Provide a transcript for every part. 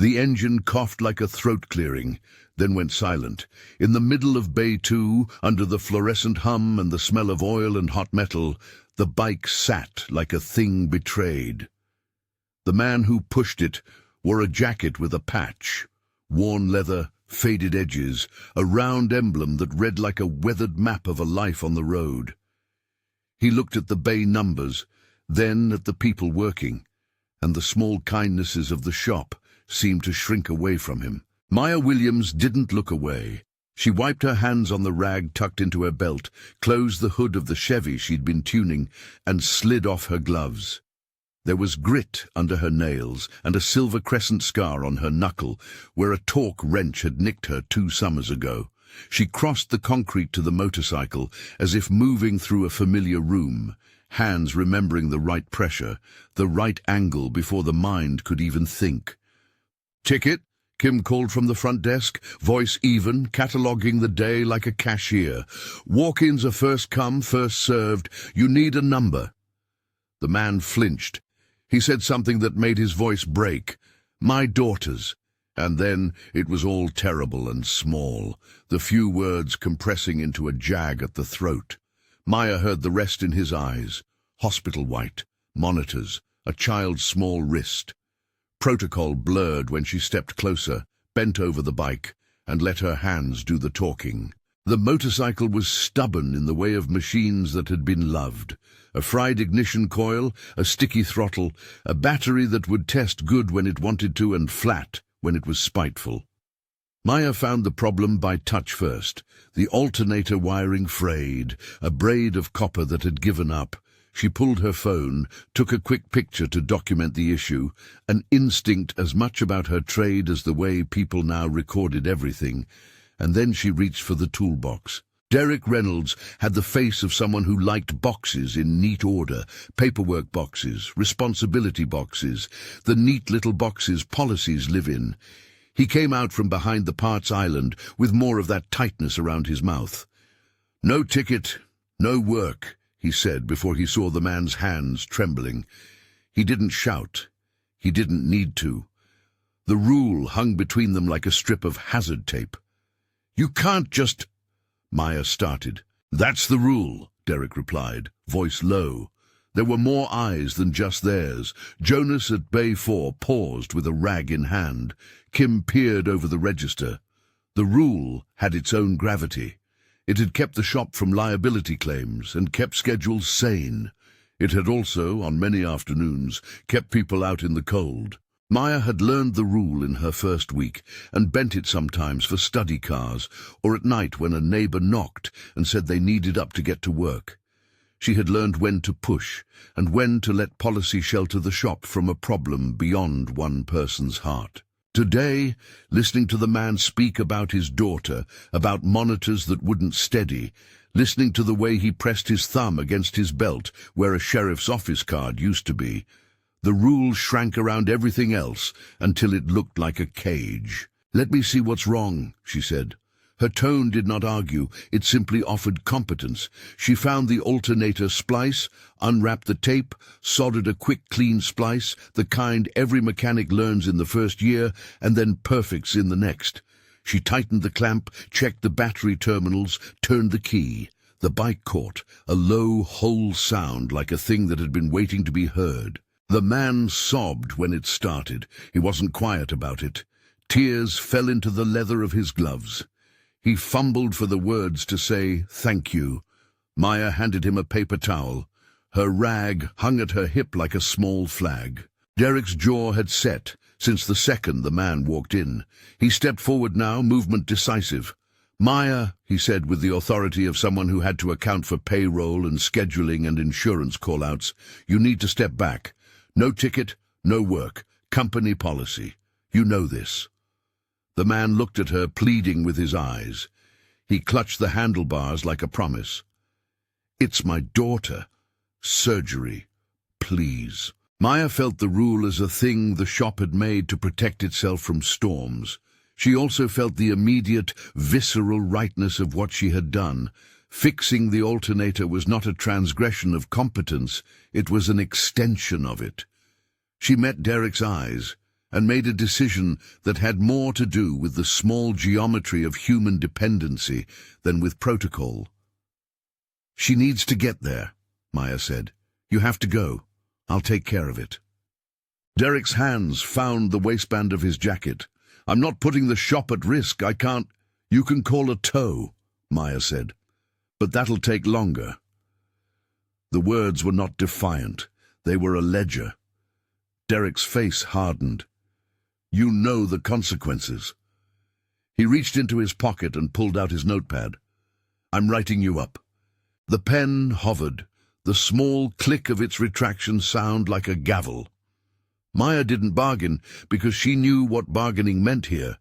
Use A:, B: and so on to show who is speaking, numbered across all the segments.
A: The engine coughed like a throat clearing, then went silent. In the middle of Bay 2, under the fluorescent hum and the smell of oil and hot metal, the bike sat like a thing betrayed. The man who pushed it wore a jacket with a patch, worn leather, faded edges, a round emblem that read like a weathered map of a life on the road. He looked at the bay numbers, then at the people working, and the small kindnesses of the shop seemed to shrink away from him. Maya Williams didn't look away. She wiped her hands on the rag tucked into her belt, closed the hood of the Chevy she'd been tuning, and slid off her gloves. There was grit under her nails and a silver crescent scar on her knuckle, where a torque wrench had nicked her 2 summers ago. She crossed the concrete to the motorcycle, as if moving through a familiar room, hands remembering the right pressure, the right angle before the mind could even think. "Ticket?" Kim called from the front desk, voice even, cataloguing the day like a cashier. "Walk-ins are first come, first served. You need a number." The man flinched. He said something that made his voice break. "My daughter's." And then it was all terrible and small, the few words compressing into a jag at the throat. Maya heard the rest in his eyes. Hospital white, monitors, a child's small wrist. Protocol blurred when she stepped closer, bent over the bike, and let her hands do the talking. The motorcycle was stubborn in the way of machines that had been loved. A fried ignition coil, a sticky throttle, a battery that would test good when it wanted to and flat when it was spiteful. Maya found the problem by touch first. The alternator wiring frayed, a braid of copper that had given up. She pulled her phone, took a quick picture to document the issue, an instinct as much about her trade as the way people now recorded everything, and then she reached for the toolbox. Derek Reynolds had the face of someone who liked boxes in neat order, paperwork boxes, responsibility boxes, the neat little boxes policies live in. He came out from behind the parts island with more of that tightness around his mouth. "No ticket, no work," he said before he saw the man's hands trembling. He didn't shout. He didn't need to. The rule hung between them like a strip of hazard tape. "You can't just—" Maya started. "That's the rule," Derek replied, voice low. There were more eyes than just theirs. Jonas at Bay 4 paused with a rag in hand. Kim peered over the register. The rule had its own gravity. It had kept the shop from liability claims and kept schedules sane. It had also, on many afternoons, kept people out in the cold. Maya had learned the rule in her first week and bent it sometimes for study cars or at night when a neighbor knocked and said they needed up to get to work. She had learned when to push and when to let policy shelter the shop from a problem beyond one person's heart. Today, listening to the man speak about his daughter, about monitors that wouldn't steady, listening to the way he pressed his thumb against his belt where a sheriff's office card used to be, the rule shrank around everything else until it looked like a cage. "Let me see what's wrong," she said. Her tone did not argue, it simply offered competence. She found the alternator splice, unwrapped the tape, soldered a quick, clean splice, the kind every mechanic learns in the first year and then perfects in the next. She tightened the clamp, checked the battery terminals, turned the key. The bike caught, a low, whole sound like a thing that had been waiting to be heard. The man sobbed when it started. He wasn't quiet about it. Tears fell into the leather of his gloves. He fumbled for the words to say, "Thank you." Maya handed him a paper towel. Her rag hung at her hip like a small flag. Derek's jaw had set since the second the man walked in. He stepped forward now, movement decisive. "Maya," he said with the authority of someone who had to account for payroll and scheduling and insurance call-outs, "you need to step back. No ticket, no work. Company policy. You know this." The man looked at her, pleading with his eyes. He clutched the handlebars like a promise. "It's my daughter. Surgery. Please." Maya felt the rule as a thing the shop had made to protect itself from storms. She also felt the immediate, visceral rightness of what she had done. Fixing the alternator was not a transgression of competence, it was an extension of it. She met Derek's eyes, and made a decision that had more to do with the small geometry of human dependency than with protocol. "She needs to get there," Maya said. "You have to go. I'll take care of it." Derek's hands found the waistband of his jacket. "I'm not putting the shop at risk. I can't—" "You can call a tow," Maya said. "But that'll take longer." The words were not defiant. They were a ledger. Derek's face hardened. "You know the consequences." He reached into his pocket and pulled out his notepad. "I'm writing you up." The pen hovered, the small click of its retraction sound like a gavel. Maya didn't bargain because she knew what bargaining meant here.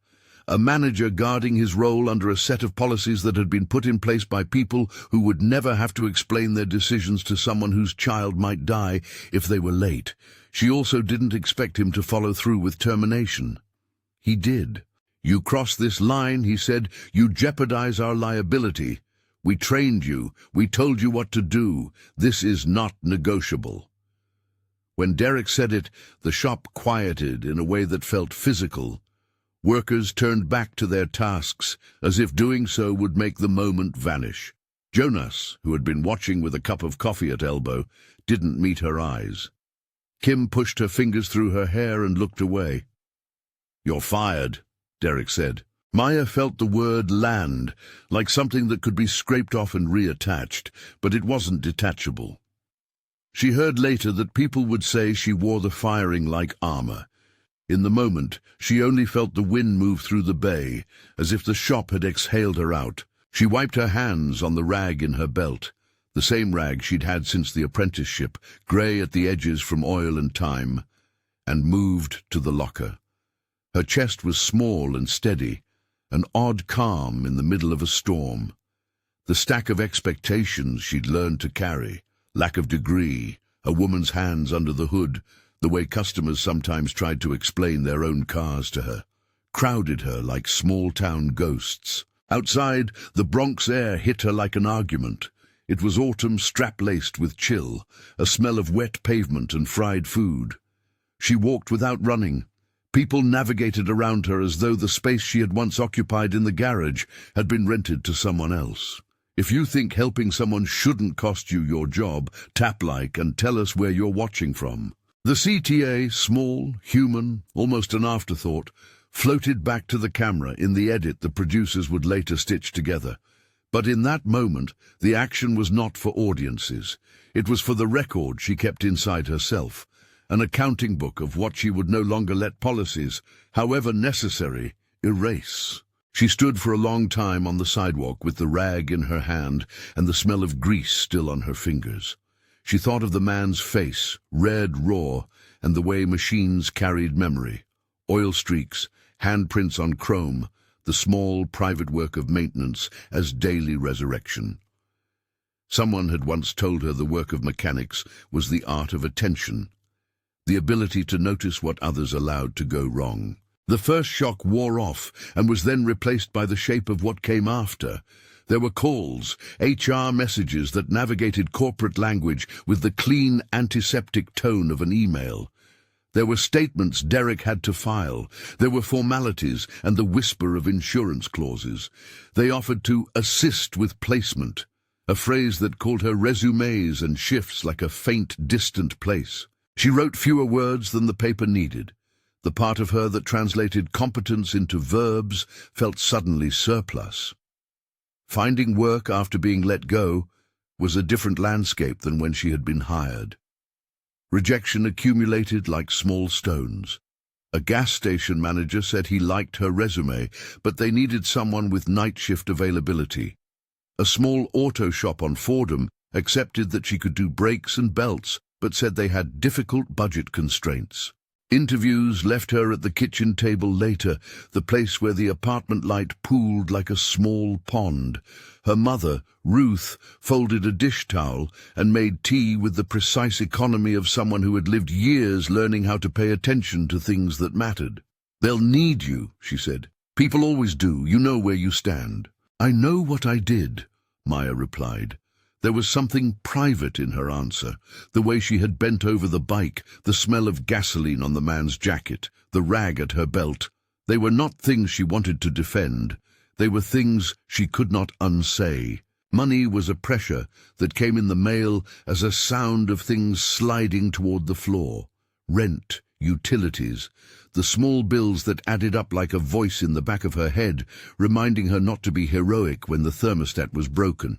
A: A manager guarding his role under a set of policies that had been put in place by people who would never have to explain their decisions to someone whose child might die if they were late. She also didn't expect him to follow through with termination. He did. "You cross this line," he said, "you jeopardize our liability. We trained you. We told you what to do. This is not negotiable." When Derek said it, the shop quieted in a way that felt physical. Workers turned back to their tasks, as if doing so would make the moment vanish. Jonas, who had been watching with a cup of coffee at elbow, didn't meet her eyes. Kim pushed her fingers through her hair and looked away. "You're fired," Derek said. Maya felt the word land, like something that could be scraped off and reattached, but it wasn't detachable. She heard later that people would say she wore the firing like armor. In the moment, she only felt the wind move through the bay, as if the shop had exhaled her out. She wiped her hands on the rag in her belt, the same rag she'd had since the apprenticeship, grey at the edges from oil and time, and moved to the locker. Her chest was small and steady, an odd calm in the middle of a storm. The stack of expectations she'd learned to carry, lack of degree, a woman's hands under the hood, the way customers sometimes tried to explain their own cars to her, crowded her like small-town ghosts. Outside, the Bronx air hit her like an argument. It was autumn strap-laced with chill, a smell of wet pavement and fried food. She walked without running. People navigated around her as though the space she had once occupied in the garage had been rented to someone else. If you think helping someone shouldn't cost you your job, tap like and tell us where you're watching from. The CTA, small, human, almost an afterthought, floated back to the camera in the edit the producers would later stitch together. But in that moment, the action was not for audiences. It was for the record she kept inside herself, an accounting book of what she would no longer let policies, however necessary, erase. She stood for a long time on the sidewalk with the rag in her hand and the smell of grease still on her fingers. She thought of the man's face, red raw, and the way machines carried memory. Oil streaks, handprints on chrome, the small private work of maintenance as daily resurrection. Someone had once told her the work of mechanics was the art of attention, the ability to notice what others allowed to go wrong. The first shock wore off and was then replaced by the shape of what came after. There were calls, HR messages that navigated corporate language with the clean, antiseptic tone of an email. There were statements Derek had to file. There were formalities and the whisper of insurance clauses. They offered to assist with placement, a phrase that called her resumes and shifts like a faint, distant place. She wrote fewer words than the paper needed. The part of her that translated competence into verbs felt suddenly surplus. Finding work after being let go was a different landscape than when she had been hired. Rejection accumulated like small stones. A gas station manager said he liked her resume, but they needed someone with night shift availability. A small auto shop on Fordham accepted that she could do brakes and belts, but said they had difficult budget constraints. Interviews left her at the kitchen table later, the place where the apartment light pooled like a small pond. Her mother, Ruth, folded a dish towel and made tea with the precise economy of someone who had lived years learning how to pay attention to things that mattered. "They'll need you," she said. "People always do. You know where you stand." "I know what I did," Maya replied. There was something private in her answer, the way she had bent over the bike, the smell of gasoline on the man's jacket, the rag at her belt. They were not things she wanted to defend. They were things she could not unsay. Money was a pressure that came in the mail as a sound of things sliding toward the floor. Rent, utilities, the small bills that added up like a voice in the back of her head, reminding her not to be heroic when the thermostat was broken.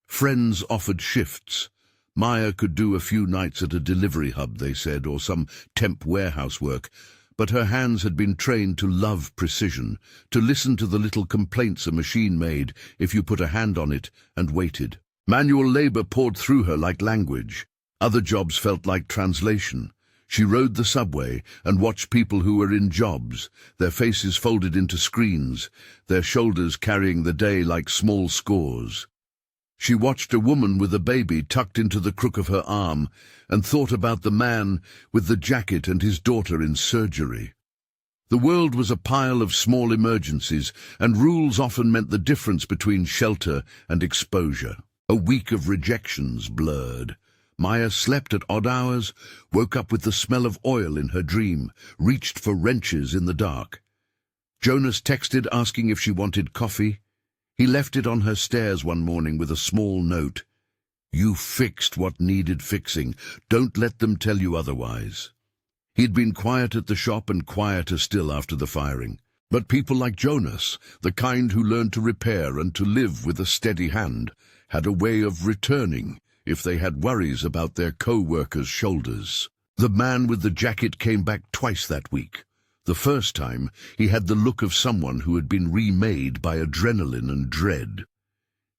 A: Friends offered shifts. Maya could do a few nights at a delivery hub, they said, or some temp warehouse work, but her hands had been trained to love precision, to listen to the little complaints a machine made if you put a hand on it and waited. Manual labor poured through her like language. Other jobs felt like translation. She rode the subway and watched people who were in jobs, their faces folded into screens, their shoulders carrying the day like small scores. She watched a woman with a baby tucked into the crook of her arm and thought about the man with the jacket and his daughter in surgery. The world was a pile of small emergencies, and rules often meant the difference between shelter and exposure. A week of rejections blurred. Maya slept at odd hours, woke up with the smell of oil in her dream, reached for wrenches in the dark. Jonas texted asking if she wanted coffee. He left it on her stairs one morning with a small note. "You fixed what needed fixing. Don't let them tell you otherwise." He'd been quiet at the shop and quieter still after the firing. But people like Jonas, the kind who learned to repair and to live with a steady hand, had a way of returning if they had worries about their co-workers' shoulders. The man with the jacket came back twice that week. The first time, he had the look of someone who had been remade by adrenaline and dread.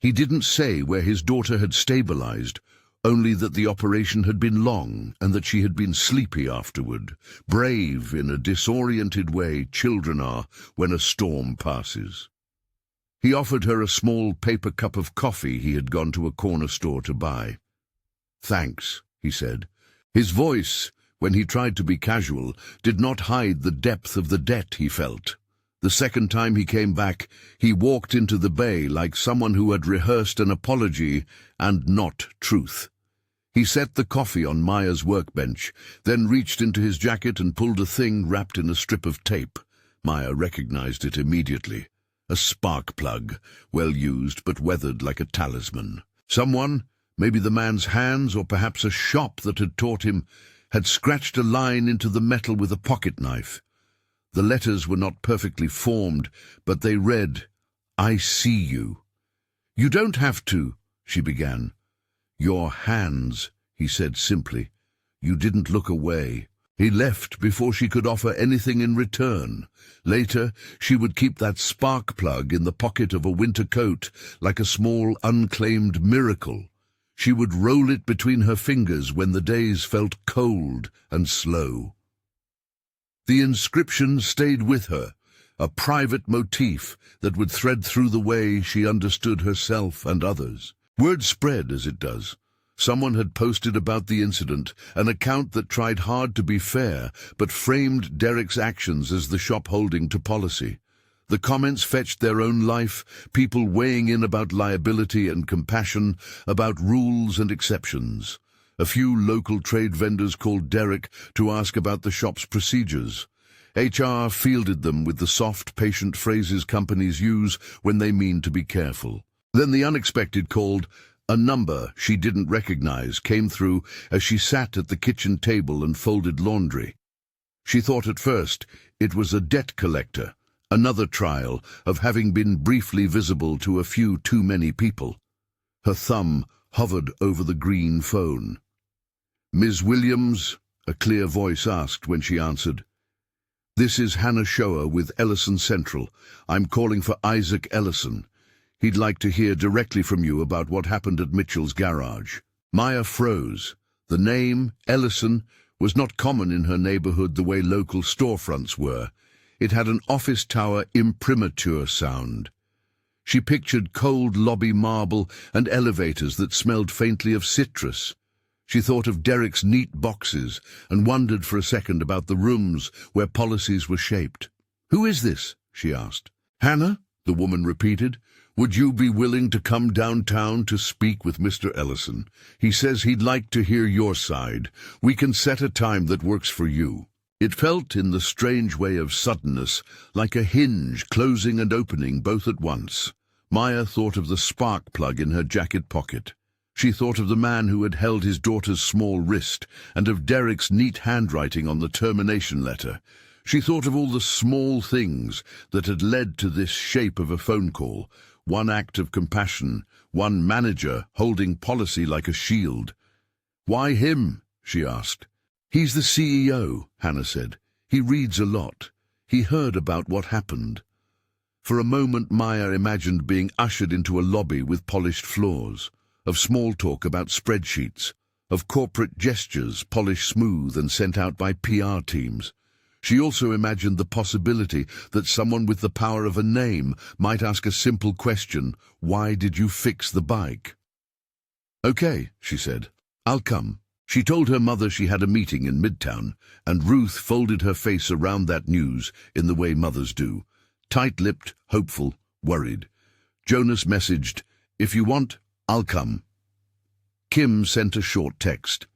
A: He didn't say where his daughter had stabilized, only that the operation had been long and that she had been sleepy afterward, brave in a disoriented way children are when a storm passes. He offered her a small paper cup of coffee he had gone to a corner store to buy. "Thanks," he said. His voice, when he tried to be casual, did not hide the depth of the debt he felt. The second time he came back, he walked into the bay like someone who had rehearsed an apology and not truth. He set the coffee on Maya's workbench, then reached into his jacket and pulled a thing wrapped in a strip of tape. Maya recognized it immediately. A spark plug, well used but weathered like a talisman. Someone, maybe the man's hands or perhaps a shop that had taught him, had scratched a line into the metal with a pocket knife. The letters were not perfectly formed, but they read, "I see you." "You don't have to," she began. "Your hands," he said simply. "You didn't look away." He left before she could offer anything in return. Later, she would keep that spark plug in the pocket of a winter coat like a small unclaimed miracle. She would roll it between her fingers when the days felt cold and slow. The inscription stayed with her, a private motif that would thread through the way she understood herself and others. Word spread as it does. Someone had posted about the incident, an account that tried hard to be fair, but framed Derek's actions as the shop holding to policy. The comments fetched their own life, people weighing in about liability and compassion, about rules and exceptions. A few local trade vendors called Derek to ask about the shop's procedures. HR fielded them with the soft, patient phrases companies use when they mean to be careful. Then the unexpected called. A number she didn't recognize came through as she sat at the kitchen table and folded laundry. She thought at first it was a debt collector, another trial of having been briefly visible to a few too many people. Her thumb hovered over the green phone. "Ms. Williams?" a clear voice asked when she answered. "This is Hannah Shower with Ellison Central. I'm calling for Isaac Ellison. He'd like to hear directly from you about what happened at Mitchell's garage." Maya froze. The name, Ellison, was not common in her neighborhood the way local storefronts were. It had an office tower imprimatur sound. She pictured cold lobby marble and elevators that smelled faintly of citrus. She thought of Derek's neat boxes and wondered for a second about the rooms where policies were shaped. "Who is this?" she asked. "Hannah?" the woman repeated. Would you be willing to come downtown to speak with Mr. Ellison? He says he'd like to hear your side. We can set a time that works for you." It felt, in the strange way of suddenness, like a hinge closing and opening both at once. Maya thought of the spark plug in her jacket pocket. She thought of the man who had held his daughter's small wrist, and of Derek's neat handwriting on the termination letter. She thought of all the small things that had led to this shape of a phone call, one act of compassion, one manager holding policy like a shield. "Why him?" she asked. "He's the CEO, Hannah said. "He reads a lot. He heard about what happened." For a moment Maya imagined being ushered into a lobby with polished floors, of small talk about spreadsheets, of corporate gestures polished smooth and sent out by PR teams. She also imagined the possibility that someone with the power of a name might ask a simple question: "Why did you fix the bike?" "Okay," she said. "I'll come." She told her mother she had a meeting in Midtown, and Ruth folded her face around that news in the way mothers do. Tight-lipped, hopeful, worried. Jonas messaged, "If you want, I'll come." Kim sent a short text.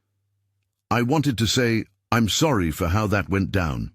A: "I wanted to say, I'm sorry for how that went down."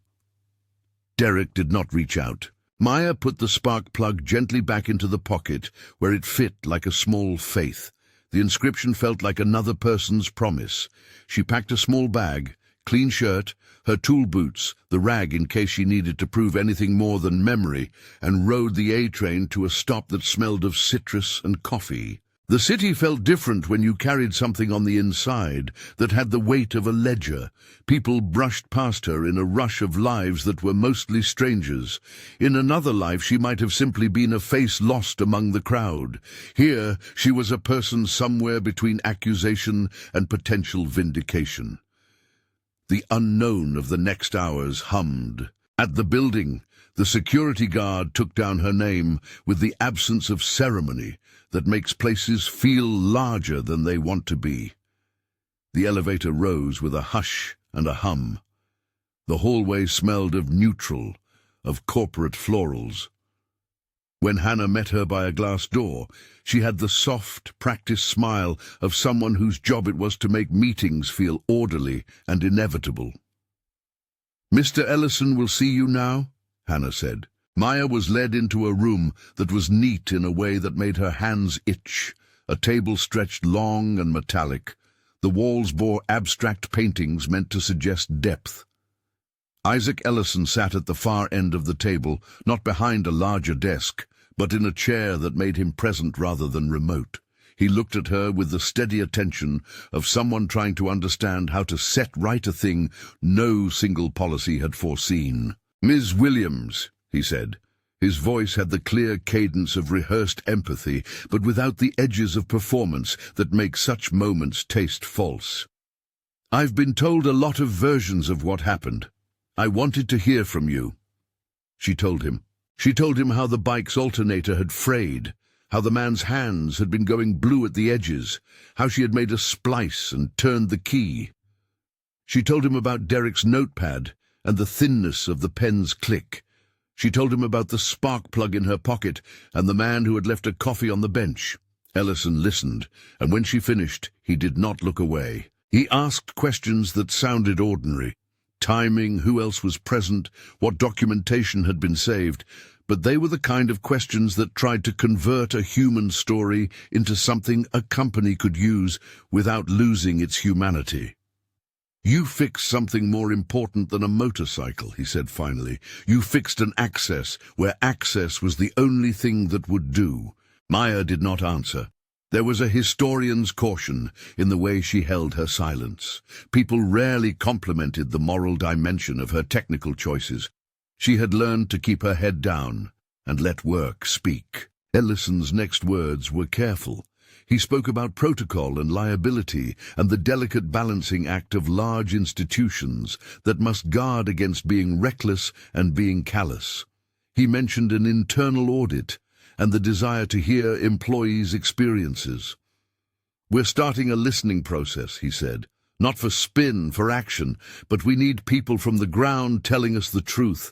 A: Derek did not reach out. Maya put the spark plug gently back into the pocket, where it fit like a small faith. The inscription felt like another person's promise. She packed a small bag, clean shirt, her tool boots, the rag in case she needed to prove anything more than memory, and rode the A-train to a stop that smelled of citrus and coffee. The city felt different when you carried something on the inside that had the weight of a ledger. People brushed past her in a rush of lives that were mostly strangers. In another life she might have simply been a face lost among the crowd. Here she was a person somewhere between accusation and potential vindication. The unknown of the next hours hummed. At the building, the security guard took down her name with the absence of ceremony that makes places feel larger than they want to be. The elevator rose with a hush and a hum. The hallway smelled of neutral, of corporate florals. When Hannah met her by a glass door, she had the soft, practiced smile of someone whose job it was to make meetings feel orderly and inevitable. "Mr. Ellison will see you now," Hannah said. Maya was led into a room that was neat in a way that made her hands itch. A table stretched long and metallic. The walls bore abstract paintings meant to suggest depth. Isaac Ellison sat at the far end of the table, not behind a larger desk, but in a chair that made him present rather than remote. He looked at her with the steady attention of someone trying to understand how to set right a thing no single policy had foreseen. "Ms. Williams," he said. His voice had the clear cadence of rehearsed empathy, but without the edges of performance that make such moments taste false. "I've been told a lot of versions of what happened. I wanted to hear from you." She told him. She told him how the bike's alternator had frayed, how the man's hands had been going blue at the edges, how she had made a splice and turned the key. She told him about Derek's notepad and the thinness of the pen's click. She told him about the spark plug in her pocket and the man who had left a coffee on the bench. Ellison listened, and when she finished, he did not look away. He asked questions that sounded ordinary. Timing, who else was present, what documentation had been saved, but they were the kind of questions that tried to convert a human story into something a company could use without losing its humanity. "You fixed something more important than a motorcycle," he said finally. "You fixed an access where access was the only thing that would do." Maya did not answer. There was a historian's caution in the way she held her silence. People rarely complimented the moral dimension of her technical choices. She had learned to keep her head down and let work speak. Ellison's next words were careful. He spoke about protocol and liability and the delicate balancing act of large institutions that must guard against being reckless and being callous. He mentioned an internal audit and the desire to hear employees' experiences. "We're starting a listening process," he said. "Not for spin, for action, but we need people from the ground telling us the truth.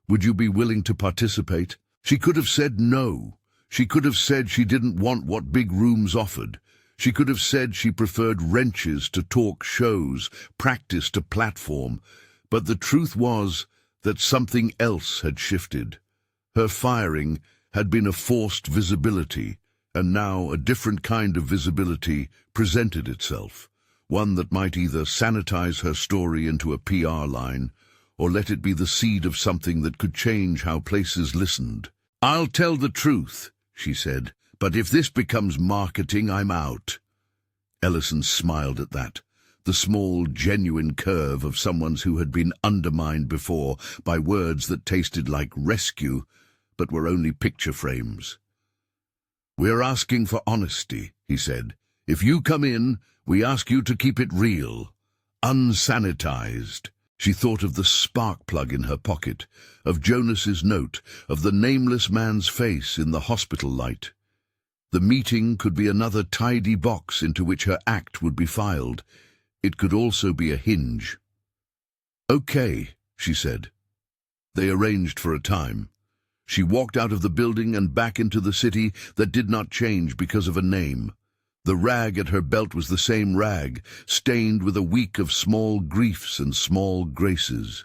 A: Would you be willing to participate?" She could have said no. She could have said she didn't want what big rooms offered. She could have said she preferred wrenches to talk shows, practice to platform. But the truth was that something else had shifted. Her firing had been a forced visibility, and now a different kind of visibility presented itself, one that might either sanitize her story into a PR line or let it be the seed of something that could change how places listened. "I'll tell the truth," she said, "but if this becomes marketing, I'm out." Ellison smiled at that, the small, genuine curve of someone who had been undermined before by words that tasted like rescue, but were only picture frames. "We're asking for honesty," he said. "If you come in, we ask you to keep it real, unsanitized." She thought of the spark plug in her pocket, of Jonas's note, of the nameless man's face in the hospital light. The meeting could be another tidy box into which her act would be filed. It could also be a hinge. "Okay," she said. They arranged for a time. She walked out of the building and back into the city that did not change because of a name. The rag at her belt was the same rag, stained with a week of small griefs and small graces.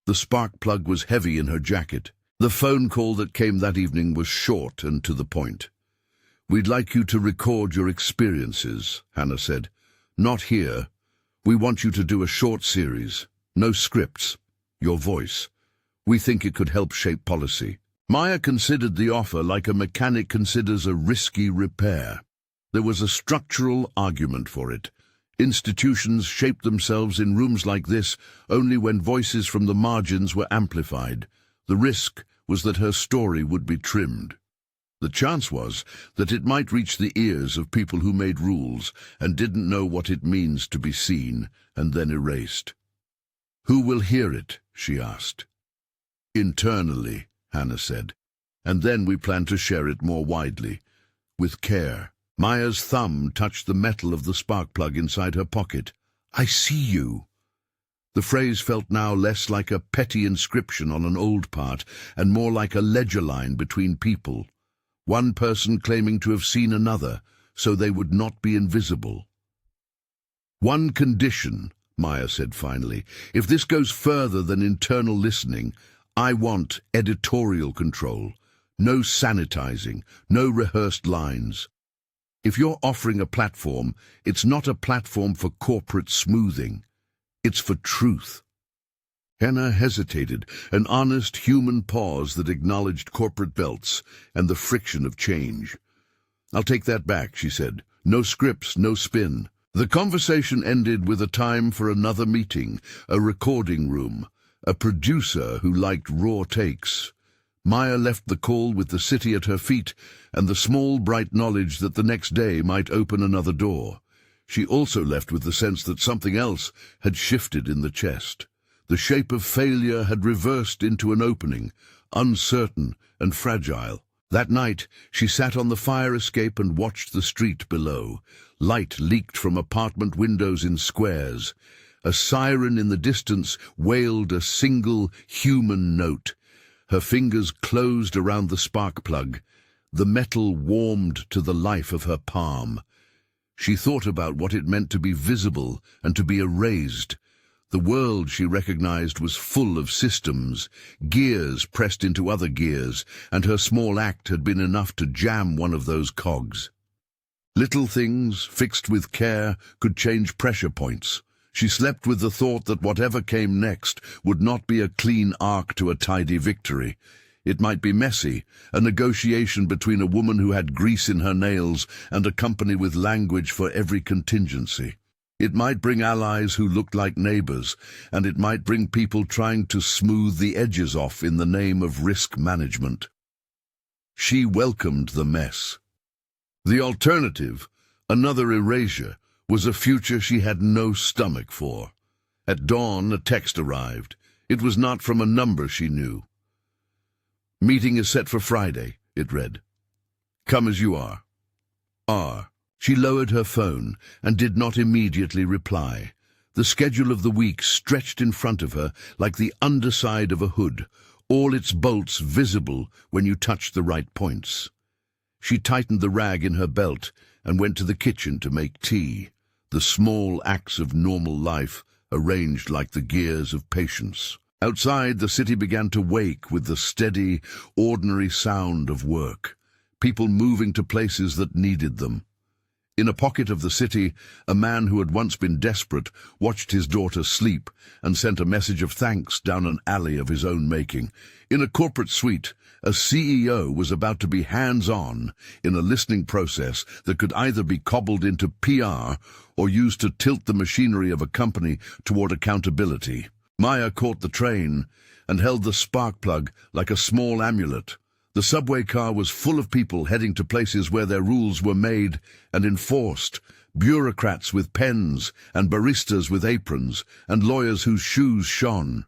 A: The spark plug was heavy in her jacket. The phone call that came that evening was short and to the point. "We'd like you to record your experiences," Hannah said. "Not here. We want you to do a short series. No scripts. Your voice. We think it could help shape policy." Maya considered the offer like a mechanic considers a risky repair. There was a structural argument for it. Institutions shaped themselves in rooms like this only when voices from the margins were amplified. The risk was that her story would be trimmed. The chance was that it might reach the ears of people who made rules and didn't know what it means to be seen and then erased. "Who will hear it?" she asked. "Internally," Hannah said. "And then we plan to share it more widely, with care." Maya's thumb touched the metal of the spark plug inside her pocket. "I see you." The phrase felt now less like a petty inscription on an old part and more like a ledger line between people. One person claiming to have seen another, so they would not be invisible. "One condition," Maya said finally. "If this goes further than internal listening, I want editorial control. No sanitizing, no rehearsed lines. If you're offering a platform, it's not a platform for corporate smoothing. It's for truth." Hannah hesitated, an honest human pause that acknowledged corporate belts and the friction of change. "I'll take that back," she said. "No scripts, no spin." The conversation ended with a time for another meeting, a recording room, a producer who liked raw takes. Maya left the call with the city at her feet and the small, bright knowledge that the next day might open another door. She also left with the sense that something else had shifted in the chest. The shape of failure had reversed into an opening, uncertain and fragile. That night, she sat on the fire escape and watched the street below. Light leaked from apartment windows in squares. A siren in the distance wailed a single human note. Her fingers closed around the spark plug. The metal warmed to the life of her palm. She thought about what it meant to be visible and to be erased. The world, she recognized, was full of systems, gears pressed into other gears, and her small act had been enough to jam one of those cogs. Little things, fixed with care, could change pressure points. She slept with the thought that whatever came next would not be a clean arc to a tidy victory. It might be messy, a negotiation between a woman who had grease in her nails and a company with language for every contingency. It might bring allies who looked like neighbors, and it might bring people trying to smooth the edges off in the name of risk management. She welcomed the mess. The alternative, another erasure, was a future she had no stomach for. At dawn, a text arrived. It was not from a number she knew. "Meeting is set for Friday," it read. "Come as you are. R." She lowered her phone and did not immediately reply. The schedule of the week stretched in front of her like the underside of a hood, all its bolts visible when you touched the right points. She tightened the rag in her belt and went to the kitchen to make tea, the small acts of normal life arranged like the gears of patience. Outside, the city began to wake with the steady, ordinary sound of work, people moving to places that needed them. In a pocket of the city, a man who had once been desperate watched his daughter sleep and sent a message of thanks down an alley of his own making. In a corporate suite, a CEO was about to be hands-on in a listening process that could either be cobbled into PR or used to tilt the machinery of a company toward accountability. Maya caught the train and held the spark plug like a small amulet. The subway car was full of people heading to places where their rules were made and enforced, bureaucrats with pens and baristas with aprons and lawyers whose shoes shone.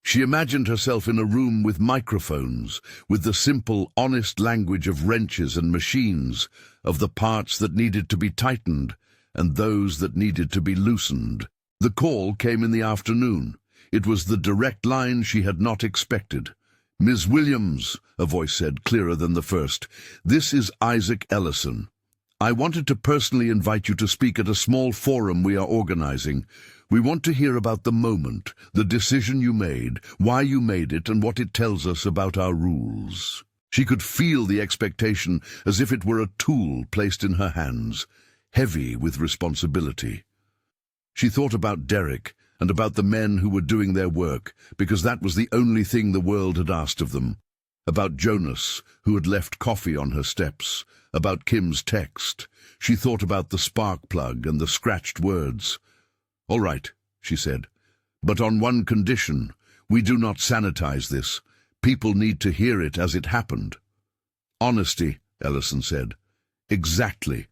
A: She imagined herself in a room with microphones, with the simple, honest language of wrenches and machines, of the parts that needed to be tightened and those that needed to be loosened. The call came in the afternoon. It was the direct line she had not expected. "Ms. Williams," a voice said, clearer than the first, "this is Isaac Ellison. I wanted to personally invite you to speak at a small forum we are organizing. We want to hear about the moment, the decision you made, why you made it, and what it tells us about our rules." She could feel the expectation as if it were a tool placed in her hands, heavy with responsibility. She thought about Derek and about the men who were doing their work, because that was the only thing the world had asked of them. About Jonas, who had left coffee on her steps. About Kim's text. She thought about the spark plug and the scratched words. "All right," she said, "but on one condition. We do not sanitize this. People need to hear it as it happened." "Honesty," Ellison said. "Exactly."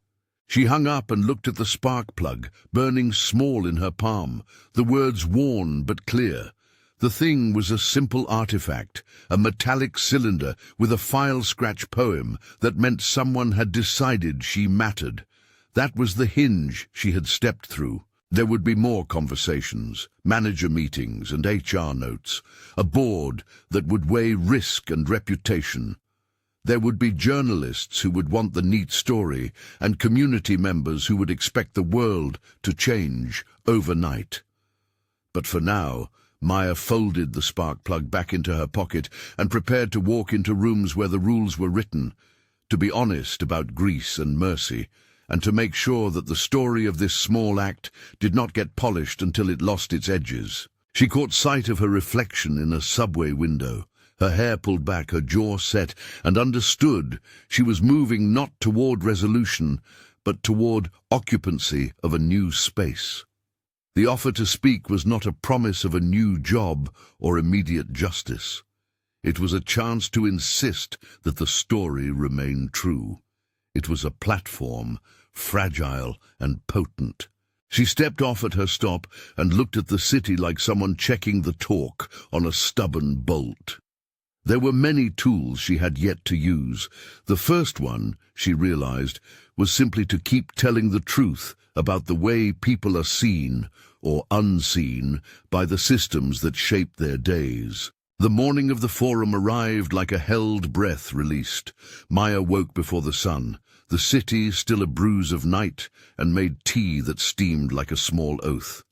A: She hung up and looked at the spark plug, burning small in her palm, the words worn but clear. The thing was a simple artifact, a metallic cylinder with a file-scratch poem that meant someone had decided she mattered. That was the hinge she had stepped through. There would be more conversations, manager meetings and HR notes, a board that would weigh risk and reputation. There would be journalists who would want the neat story, and community members who would expect the world to change overnight. But for now, Maya folded the spark plug back into her pocket and prepared to walk into rooms where the rules were written, to be honest about Greece and mercy, and to make sure that the story of this small act did not get polished until it lost its edges. She caught sight of her reflection in a subway window, her hair pulled back, her jaw set, and understood she was moving not toward resolution, but toward occupancy of a new space. The offer to speak was not a promise of a new job or immediate justice. It was a chance to insist that the story remained true. It was a platform, fragile and potent. She stepped off at her stop and looked at the city like someone checking the torque on a stubborn bolt. There were many tools she had yet to use. The first one, she realized, was simply to keep telling the truth about the way people are seen or unseen by the systems that shape their days. The morning of the forum arrived like a held breath released. Maya woke before the sun, the city still a bruise of night, and made tea that steamed like a small oath.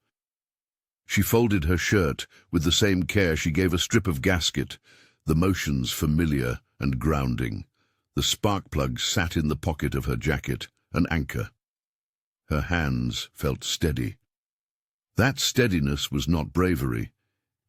A: She folded her shirt with the same care she gave a strip of gasket, the motions familiar and grounding. The spark plug sat in the pocket of her jacket, an anchor. Her hands felt steady. That steadiness was not bravery.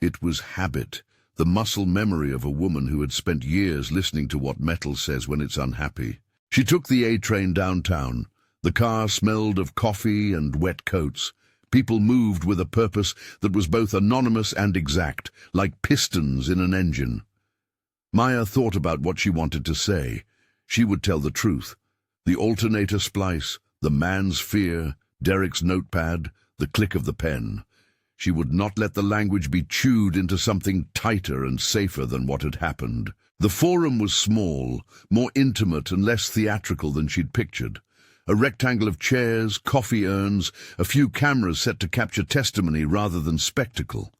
A: It was habit, the muscle memory of a woman who had spent years listening to what metal says when it's unhappy. She took the A train downtown. The car smelled of coffee and wet coats. People moved with a purpose that was both anonymous and exact, like pistons in an engine. Maya thought about what she wanted to say. She would tell the truth. The alternator splice, the man's fear, Derek's notepad, the click of the pen. She would not let the language be chewed into something tighter and safer than what had happened. The forum was small, more intimate and less theatrical than she'd pictured. A rectangle of chairs, coffee urns, a few cameras set to capture testimony rather than spectacle.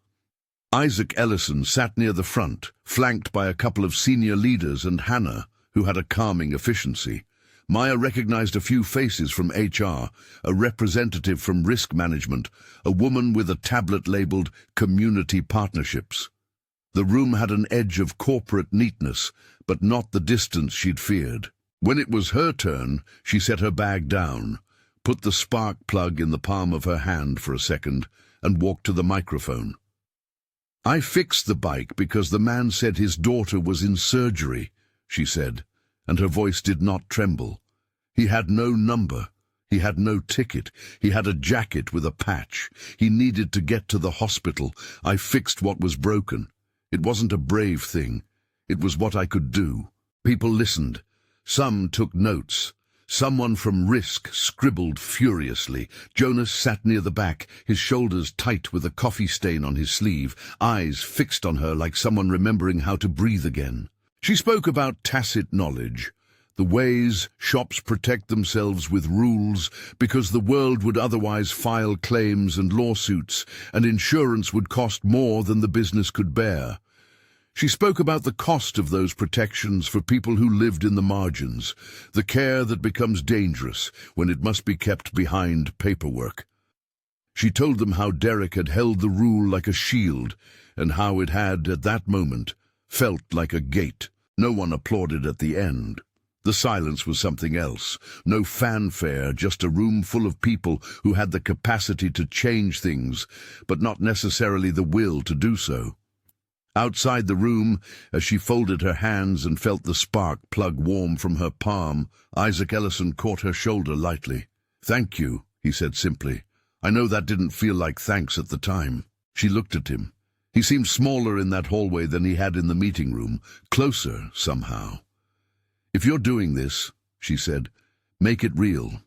A: Isaac Ellison sat near the front, flanked by a couple of senior leaders and Hannah, who had a calming efficiency. Maya recognized a few faces from HR, a representative from risk management, a woman with a tablet labeled Community Partnerships. The room had an edge of corporate neatness, but not the distance she'd feared. When it was her turn, she set her bag down, put the spark plug in the palm of her hand for a second, and walked to the microphone. "I fixed the bike because the man said his daughter was in surgery," she said, and her voice did not tremble. "He had no number. He had no ticket. He had a jacket with a patch. He needed to get to the hospital. I fixed what was broken. It wasn't a brave thing. It was what I could do." People listened. Some took notes. Someone from Risk scribbled furiously. Jonas sat near the back, his shoulders tight with a coffee stain on his sleeve, eyes fixed on her like someone remembering how to breathe again. She spoke about tacit knowledge, the ways shops protect themselves with rules because the world would otherwise file claims and lawsuits, and insurance would cost more than the business could bear. She spoke about the cost of those protections for people who lived in the margins, the care that becomes dangerous when it must be kept behind paperwork. She told them how Derek had held the rule like a shield, and how it had, at that moment, felt like a gate. No one applauded at the end. The silence was something else. No fanfare, just a room full of people who had the capacity to change things, but not necessarily the will to do so. Outside the room, as she folded her hands and felt the spark plug warm from her palm, Isaac Ellison caught her shoulder lightly. "Thank you," he said simply. "I know that didn't feel like thanks at the time." She looked at him. He seemed smaller in that hallway than he had in the meeting room, closer somehow. "If you're doing this," she said, "make it real.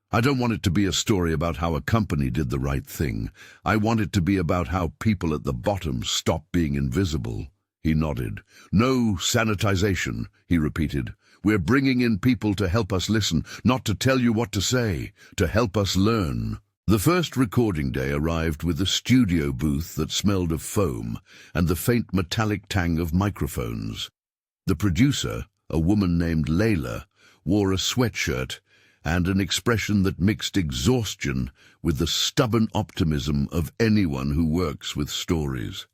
A: I don't want it to be a story about how a company did the right thing. I want it to be about how people at the bottom stop being invisible." He nodded. "No sanitization," he repeated. "We're bringing in people to help us listen, not to tell you what to say, to help us learn." The first recording day arrived with a studio booth that smelled of foam and the faint metallic tang of microphones. The producer, a woman named Layla, wore a sweatshirt and an expression that mixed exhaustion with the stubborn optimism of anyone who works with stories.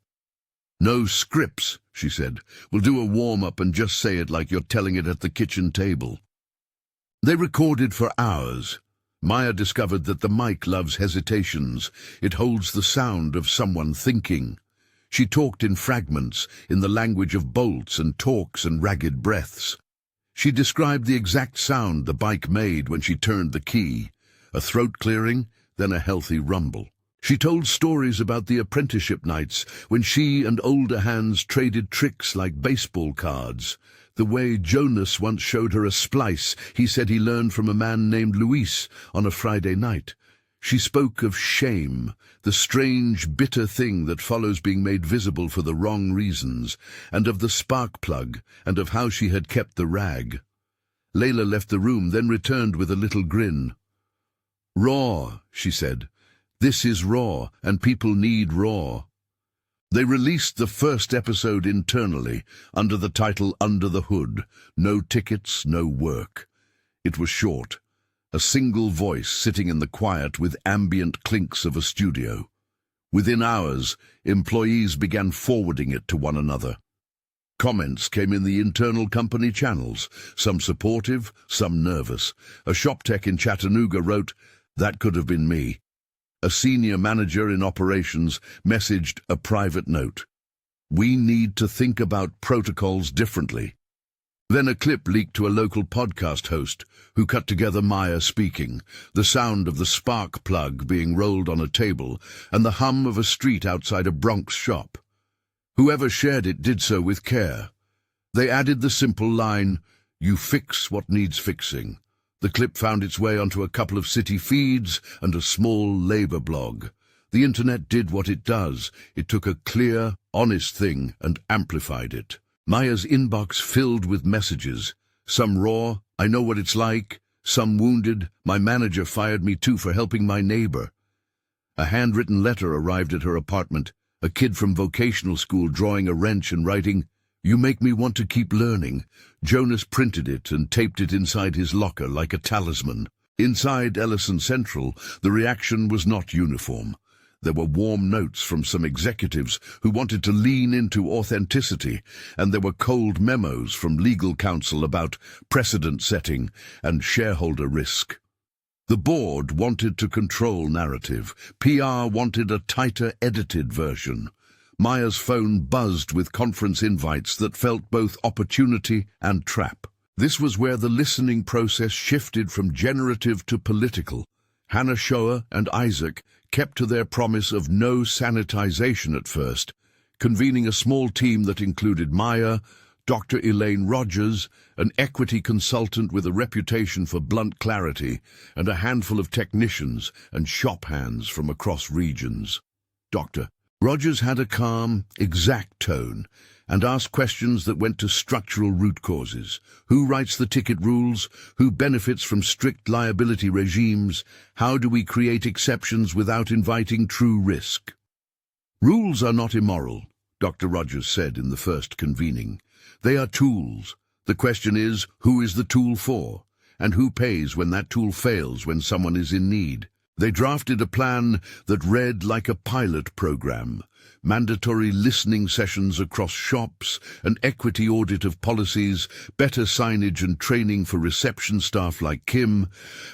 A: "No scripts," she said. "We'll do a warm-up and just say it like you're telling it at the kitchen table." They recorded for hours. Maya discovered that the mic loves hesitations. It holds the sound of someone thinking. She talked in fragments, in the language of bolts and torques and ragged breaths. She described the exact sound the bike made when she turned the key, a throat clearing, then a healthy rumble. She told stories about the apprenticeship nights when she and older hands traded tricks like baseball cards, the way Jonas once showed her a splice he said he learned from a man named Luis on a Friday night. She spoke of shame, the strange, bitter thing that follows being made visible for the wrong reasons, and of the spark plug, and of how she had kept the rag. Layla left the room, then returned with a little grin. "Raw," she said. "This is raw, and people need raw." They released the first episode internally, under the title Under the Hood. No tickets, no work. It was short. A single voice sitting in the quiet with ambient clinks of a studio. Within hours, employees began forwarding it to one another. Comments came in the internal company channels, some supportive, some nervous. A shop tech in Chattanooga wrote, "That could have been me." A senior manager in operations messaged a private note. "We need to think about protocols differently." Then a clip leaked to a local podcast host, who cut together Maya speaking, the sound of the spark plug being rolled on a table, and the hum of a street outside a Bronx shop. Whoever shared it did so with care. They added the simple line, "You fix what needs fixing." The clip found its way onto a couple of city feeds and a small labor blog. The internet did what it does. It took a clear, honest thing and amplified it. Maya's inbox filled with messages, some raw, "I know what it's like," some wounded, "My manager fired me too for helping my neighbor." A handwritten letter arrived at her apartment, a kid from vocational school drawing a wrench and writing, "You make me want to keep learning." Jonas printed it and taped it inside his locker like a talisman. Inside Ellison Central, the reaction was not uniform. There were warm notes from some executives who wanted to lean into authenticity, and there were cold memos from legal counsel about precedent setting and shareholder risk. The board wanted to control narrative. PR wanted a tighter edited version. Maya's phone buzzed with conference invites that felt both opportunity and trap. This was where the listening process shifted from generative to political. Hannah Shoa and Isaac kept to their promise of no sanitization at first, convening a small team that included Maya, Dr. Elaine Rogers, an equity consultant with a reputation for blunt clarity, and a handful of technicians and shop hands from across regions. Dr. Rogers had a calm, exact tone and asked questions that went to structural root causes. Who writes the ticket rules? Who benefits from strict liability regimes? How do we create exceptions without inviting true risk? Rules are not immoral, Dr. Rogers said in the first convening. They are tools. The question is, who is the tool for? And who pays when that tool fails when someone is in need? They drafted a plan that read like a pilot program. Mandatory listening sessions across shops, an equity audit of policies, better signage and training for reception staff like Kim,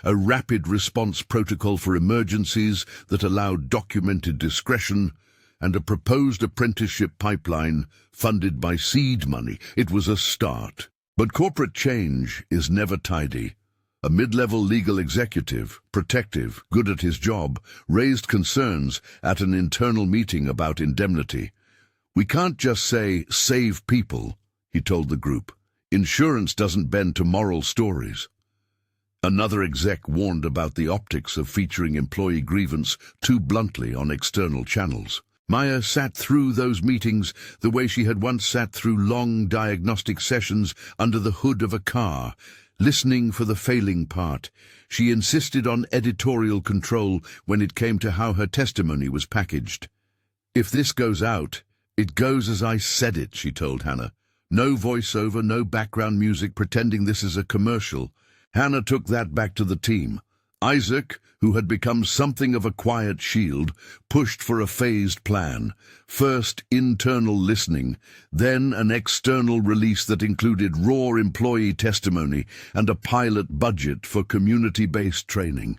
A: a rapid response protocol for emergencies that allowed documented discretion, and a proposed apprenticeship pipeline funded by seed money. It was a start. But corporate change is never tidy. A mid-level legal executive, protective, good at his job, raised concerns at an internal meeting about indemnity. "We can't just say, save people," he told the group. "Insurance doesn't bend to moral stories." Another exec warned about the optics of featuring employee grievance too bluntly on external channels. Maya sat through those meetings the way she had once sat through long diagnostic sessions under the hood of a car, listening for the failing part. She insisted on editorial control when it came to how her testimony was packaged. "If this goes out, it goes as I said it," she told Hannah. "No voiceover, no background music pretending this is a commercial." Hannah took that back to the team. Isaac, who had become something of a quiet shield, pushed for a phased plan. First internal listening, then an external release that included raw employee testimony and a pilot budget for community-based training.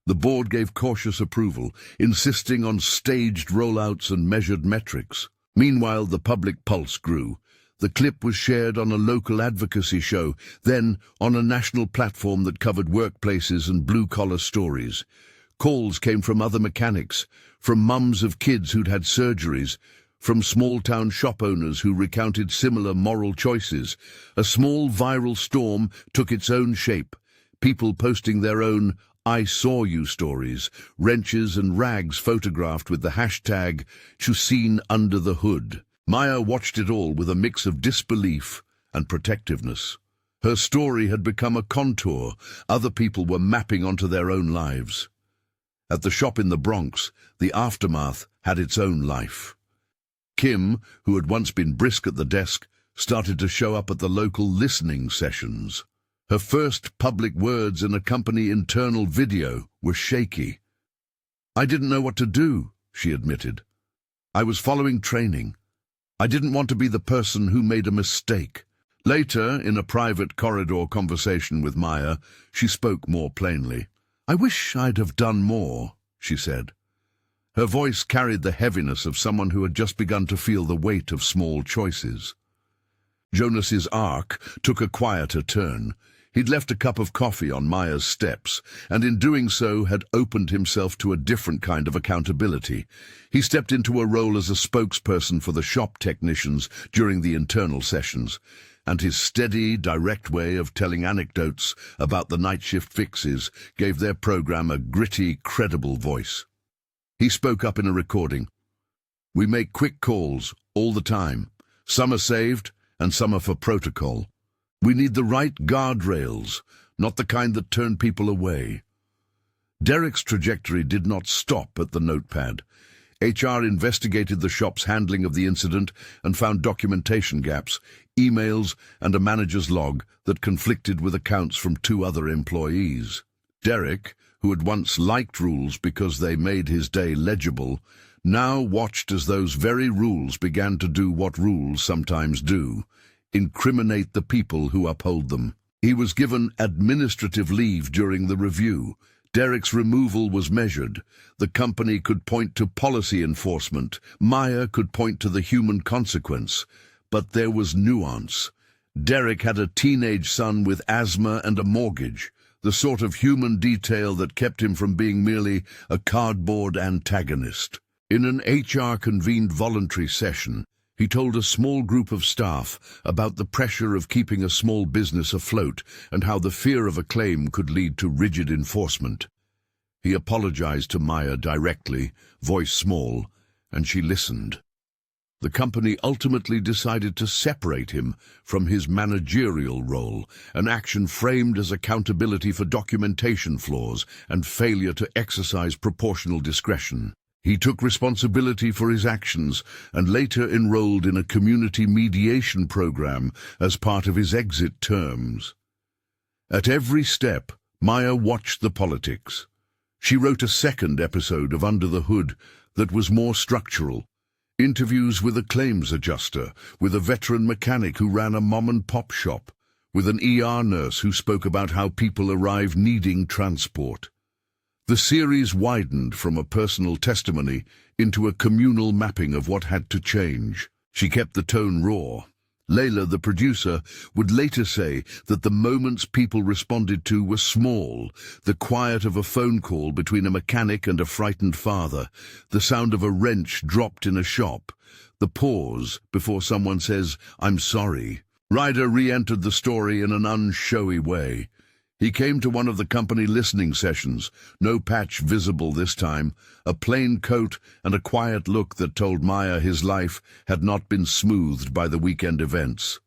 A: The board gave cautious approval, insisting on staged rollouts and measured metrics. Meanwhile, the public pulse grew. The clip was shared on a local advocacy show, then on a national platform that covered workplaces and blue-collar stories. Calls came from other mechanics, from mums of kids who'd had surgeries, from small-town shop owners who recounted similar moral choices. A small viral storm took its own shape, people posting their own "I saw you" stories, wrenches and rags photographed with the hashtag #Chusine under the hood. Maya watched it all with a mix of disbelief and protectiveness. Her story had become a contour other people were mapping onto their own lives. At the shop in the Bronx, the aftermath had its own life. Kim, who had once been brisk at the desk, started to show up at the local listening sessions. Her first public words in a company internal video were shaky. "I didn't know what to do," she admitted. "I was following training. I didn't want to be the person who made a mistake." Later, in a private corridor conversation with Maya, she spoke more plainly. "I wish I'd have done more," she said. Her voice carried the heaviness of someone who had just begun to feel the weight of small choices. Jonas's arc took a quieter turn. He'd left a cup of coffee on Maya's steps, and in doing so had opened himself to a different kind of accountability. He stepped into a role as a spokesperson for the shop technicians during the internal sessions, and his steady, direct way of telling anecdotes about the night shift fixes gave their program a gritty, credible voice. He spoke up in a recording. "We make quick calls, all the time. Some are saved, and some are for protocol. We need the right guardrails, not the kind that turn people away." Derek's trajectory did not stop at the notepad. HR investigated the shop's handling of the incident and found documentation gaps, emails, and a manager's log that conflicted with accounts from 2 other employees. Derek, who had once liked rules because they made his day legible, now watched as those very rules began to do what rules sometimes do: incriminate the people who uphold them. He was given administrative leave during the review. Derek's removal was measured. The company could point to policy enforcement. Maya could point to the human consequence. But there was nuance. Derek had a teenage son with asthma and a mortgage, the sort of human detail that kept him from being merely a cardboard antagonist. In an HR-convened voluntary session, he told a small group of staff about the pressure of keeping a small business afloat and how the fear of acclaim could lead to rigid enforcement. He apologized to Maya directly, voice small, and she listened. The company ultimately decided to separate him from his managerial role, an action framed as accountability for documentation flaws and failure to exercise proportional discretion. He took responsibility for his actions and later enrolled in a community mediation program as part of his exit terms. At every step, Maya watched the politics. She wrote a second episode of Under the Hood that was more structural. Interviews with a claims adjuster, with a veteran mechanic who ran a mom-and-pop shop, with an ER nurse who spoke about how people arrive needing transport. The series widened from a personal testimony into a communal mapping of what had to change. She kept the tone raw. Layla, the producer, would later say that the moments people responded to were small: the quiet of a phone call between a mechanic and a frightened father, the sound of a wrench dropped in a shop, the pause before someone says, "I'm sorry." Ryder re-entered the story in an unshowy way. He came to one of the company listening sessions, no patch visible this time, a plain coat and a quiet look that told Maya his life had not been smoothed by the weekend events.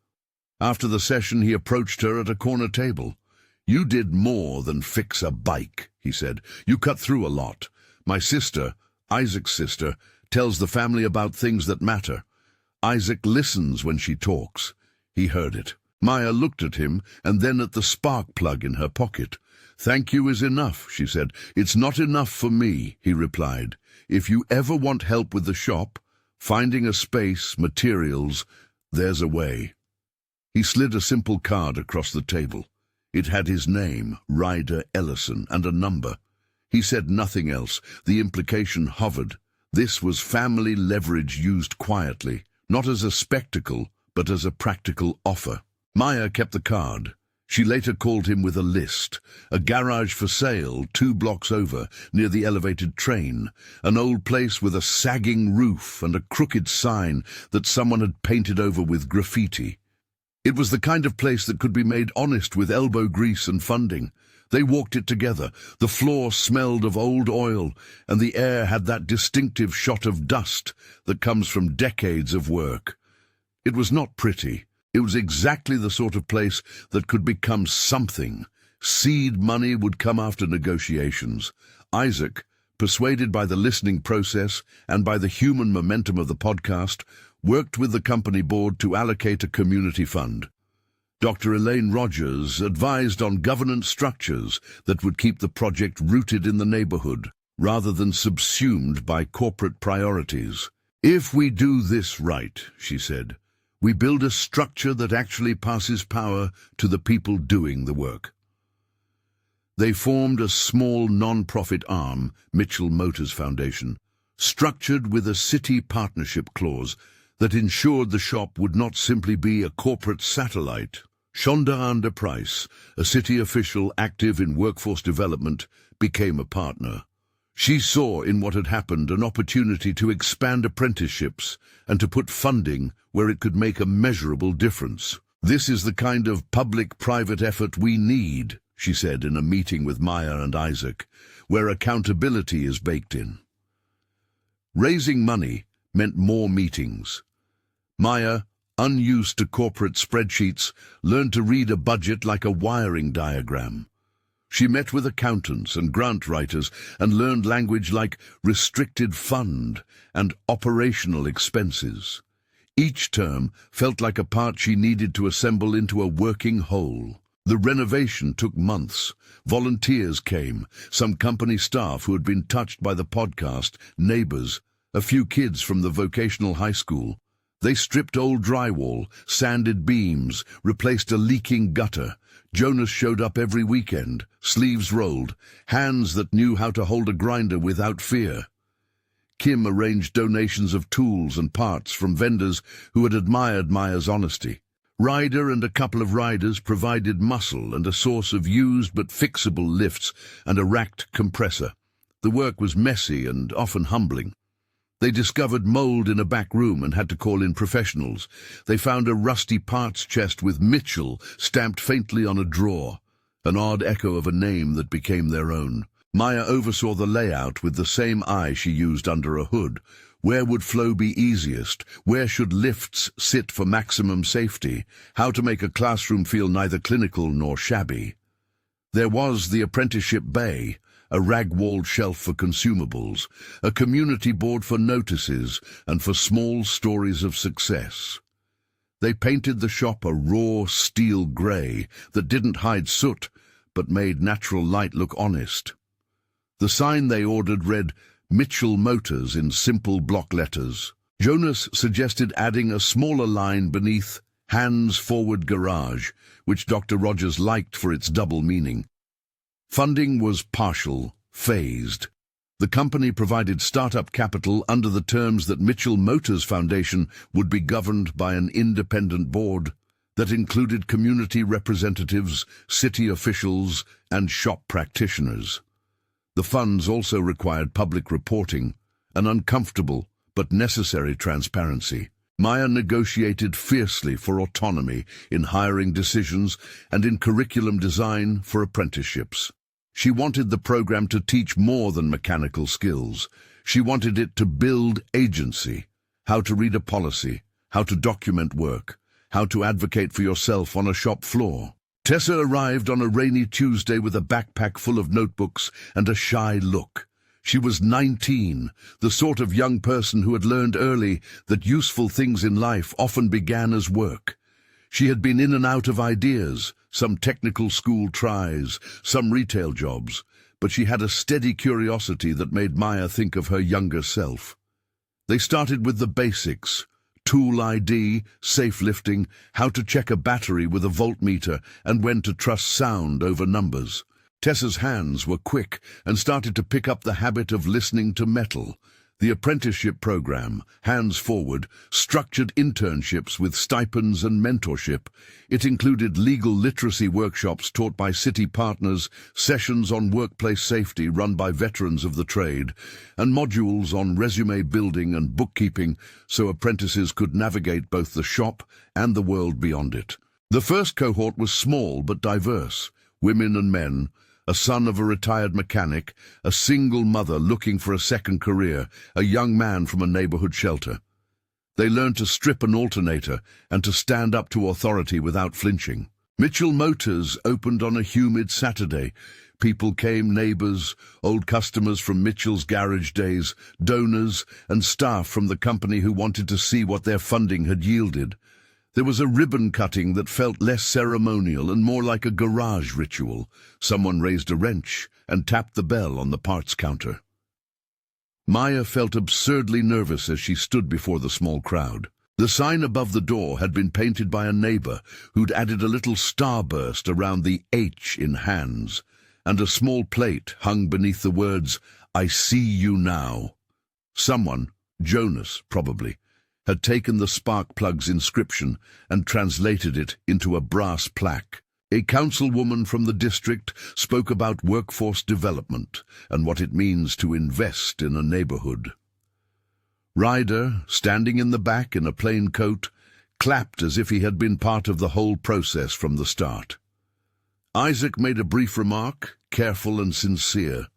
A: After the session, he approached her at a corner table. "You did more than fix a bike," he said. "You cut through a lot. My sister, Isaac's sister, tells the family about things that matter. Isaac listens when she talks." He heard it. Maya looked at him and then at the spark plug in her pocket. "Thank you is enough," she said. "It's not enough for me," he replied. "If you ever want help with the shop, finding a space, materials, there's a way." He slid a simple card across the table. It had his name, Ryder Ellison, and a number. He said nothing else. The implication hovered. This was family leverage used quietly, not as a spectacle, but as a practical offer. Maya kept the card. She later called him with a list: a garage for sale 2 blocks over, near the elevated train, an old place with a sagging roof and a crooked sign that someone had painted over with graffiti. It was the kind of place that could be made honest with elbow grease and funding. They walked it together. The floor smelled of old oil, and the air had that distinctive shot of dust that comes from decades of work. It was not pretty. It was exactly the sort of place that could become something. Seed money would come after negotiations. Isaac, persuaded by the listening process and by the human momentum of the podcast, worked with the company board to allocate a community fund. Dr. Elaine Rogers advised on governance structures that would keep the project rooted in the neighborhood, rather than subsumed by corporate priorities. "If we do this right," she said, "we build a structure that actually passes power to the people doing the work." They formed a small non-profit arm, Mitchell Motors Foundation, structured with a city partnership clause that ensured the shop would not simply be a corporate satellite. Shonda Underprice, a city official active in workforce development, became a partner. She saw in what had happened an opportunity to expand apprenticeships and to put funding where it could make a measurable difference. "This is the kind of public-private effort we need," she said in a meeting with Maya and Isaac, "where accountability is baked in." Raising money meant more meetings. Maya, unused to corporate spreadsheets, learned to read a budget like a wiring diagram. She met with accountants and grant writers and learned language like restricted fund and operational expenses. Each term felt like a part she needed to assemble into a working whole. The renovation took months. Volunteers came, some company staff who had been touched by the podcast, neighbors, a few kids from the vocational high school. They stripped old drywall, sanded beams, replaced a leaking gutter. Jonas showed up every weekend, sleeves rolled, hands that knew how to hold a grinder without fear. Kim arranged donations of tools and parts from vendors who had admired Maya's honesty. Ryder and a couple of riders provided muscle and a source of used but fixable lifts and a racked compressor. The work was messy and often humbling. They discovered mold in a back room and had to call in professionals. They found a rusty parts chest with Mitchell stamped faintly on a drawer, an odd echo of a name that became their own. Maya oversaw the layout with the same eye she used under a hood. Where would flow be easiest? Where should lifts sit for maximum safety? How to make a classroom feel neither clinical nor shabby? There was the apprenticeship bay, a rag-walled shelf for consumables, a community board for notices and for small stories of success. They painted the shop a raw steel grey that didn't hide soot but made natural light look honest. The sign they ordered read, Mitchell Motors in simple block letters. Jonas suggested adding a smaller line beneath Hands Forward Garage, which Dr. Rogers liked for its double meaning. Funding was partial, phased. The company provided startup capital under the terms that Mitchell Motors Foundation would be governed by an independent board that included community representatives, city officials, and shop practitioners. The funds also required public reporting, an uncomfortable but necessary transparency. Maya negotiated fiercely for autonomy in hiring decisions and in curriculum design for apprenticeships. She wanted the program to teach more than mechanical skills. She wanted it to build agency, how to read a policy, how to document work, how to advocate for yourself on a shop floor. Tessa arrived on a rainy Tuesday with a backpack full of notebooks and a shy look. She was 19, the sort of young person who had learned early that useful things in life often began as work. She had been in and out of ideas, some technical school tries, some retail jobs, but she had a steady curiosity that made Maya think of her younger self. They started with the basics: tool ID, safe lifting, how to check a battery with a voltmeter, and when to trust sound over numbers. Tessa's hands were quick and started to pick up the habit of listening to metal. The apprenticeship program, Hands Forward, structured internships with stipends and mentorship. It included legal literacy workshops taught by city partners, sessions on workplace safety run by veterans of the trade, and modules on resume building and bookkeeping so apprentices could navigate both the shop and the world beyond it. The first cohort was small but diverse, women and men, a son of a retired mechanic, a single mother looking for a second career, a young man from a neighborhood shelter. They learned to strip an alternator and to stand up to authority without flinching. Mitchell Motors opened on a humid Saturday. People came, neighbors, old customers from Mitchell's garage days, donors, and staff from the company who wanted to see what their funding had yielded. There was a ribbon cutting that felt less ceremonial and more like a garage ritual. Someone raised a wrench and tapped the bell on the parts counter. Maya felt absurdly nervous as she stood before the small crowd. The sign above the door had been painted by a neighbor who'd added a little starburst around the H in Hands, and a small plate hung beneath the words, "I see you now." Someone, Jonas probably, had taken the spark plug's inscription and translated it into a brass plaque. A councilwoman from the district spoke about workforce development and what it means to invest in a neighborhood. Ryder, standing in the back in a plain coat, clapped as if he had been part of the whole process from the start. Isaac made a brief remark, careful and sincere.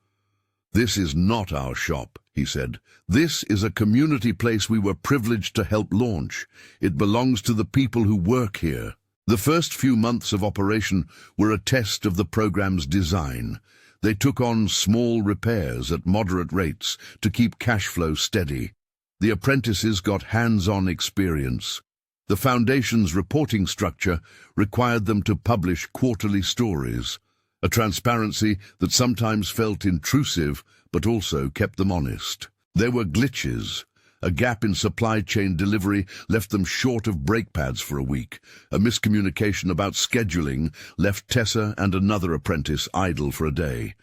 A: "This is not our shop," he said. "This is a community place we were privileged to help launch. It belongs to the people who work here." The first few months of operation were a test of the program's design. They took on small repairs at moderate rates to keep cash flow steady. The apprentices got hands-on experience. The Foundation's reporting structure required them to publish quarterly stories, a transparency that sometimes felt intrusive but also kept them honest. There were glitches. A gap in supply chain delivery left them short of brake pads for a week. A miscommunication about scheduling left Tessa and another apprentice idle for a day.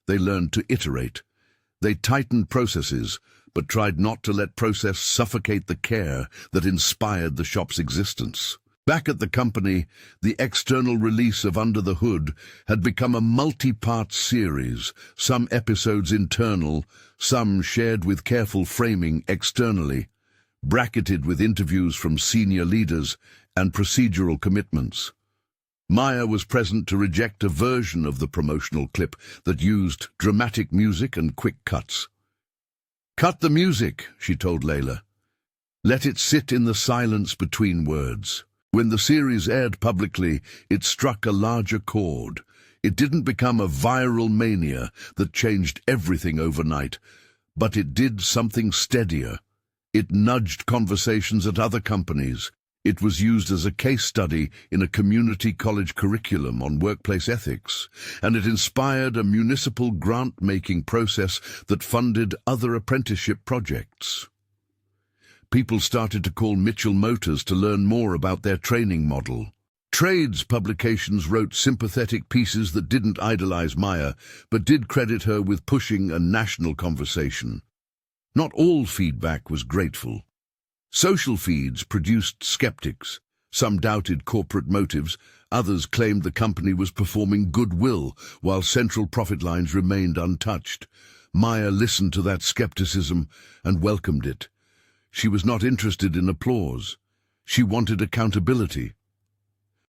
A: They learned to iterate. They tightened processes, but tried not to let process suffocate the care that inspired the shop's existence. Back at the company, the external release of Under the Hood had become a multi-part series, some episodes internal, some shared with careful framing externally, bracketed with interviews from senior leaders and procedural commitments. Maya was present to reject a version of the promotional clip that used dramatic music and quick cuts. "Cut the music," she told Layla. "Let it sit in the silence between words." When the series aired publicly, it struck a larger chord. It didn't become a viral mania that changed everything overnight, but it did something steadier. It nudged conversations at other companies. It was used as a case study in a community college curriculum on workplace ethics, and it inspired a municipal grant-making process that funded other apprenticeship projects. People started to call Mitchell Motors to learn more about their training model. Trades publications wrote sympathetic pieces that didn't idolize Maya, but did credit her with pushing a national conversation. Not all feedback was grateful. Social feeds produced skeptics. Some doubted corporate motives, others claimed the company was performing goodwill, while central profit lines remained untouched. Maya listened to that skepticism and welcomed it. She was not interested in applause. She wanted accountability.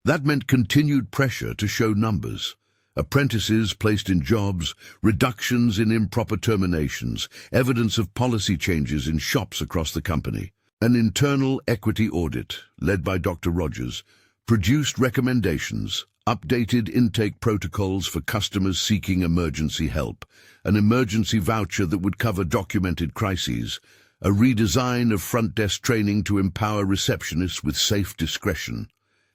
A: That meant continued pressure to show numbers. Apprentices placed in jobs, reductions in improper terminations, evidence of policy changes in shops across the company. An internal equity audit, led by Dr. Rogers, produced recommendations, updated intake protocols for customers seeking emergency help, an emergency voucher that would cover documented crises, a redesign of front desk training to empower receptionists with safe discretion,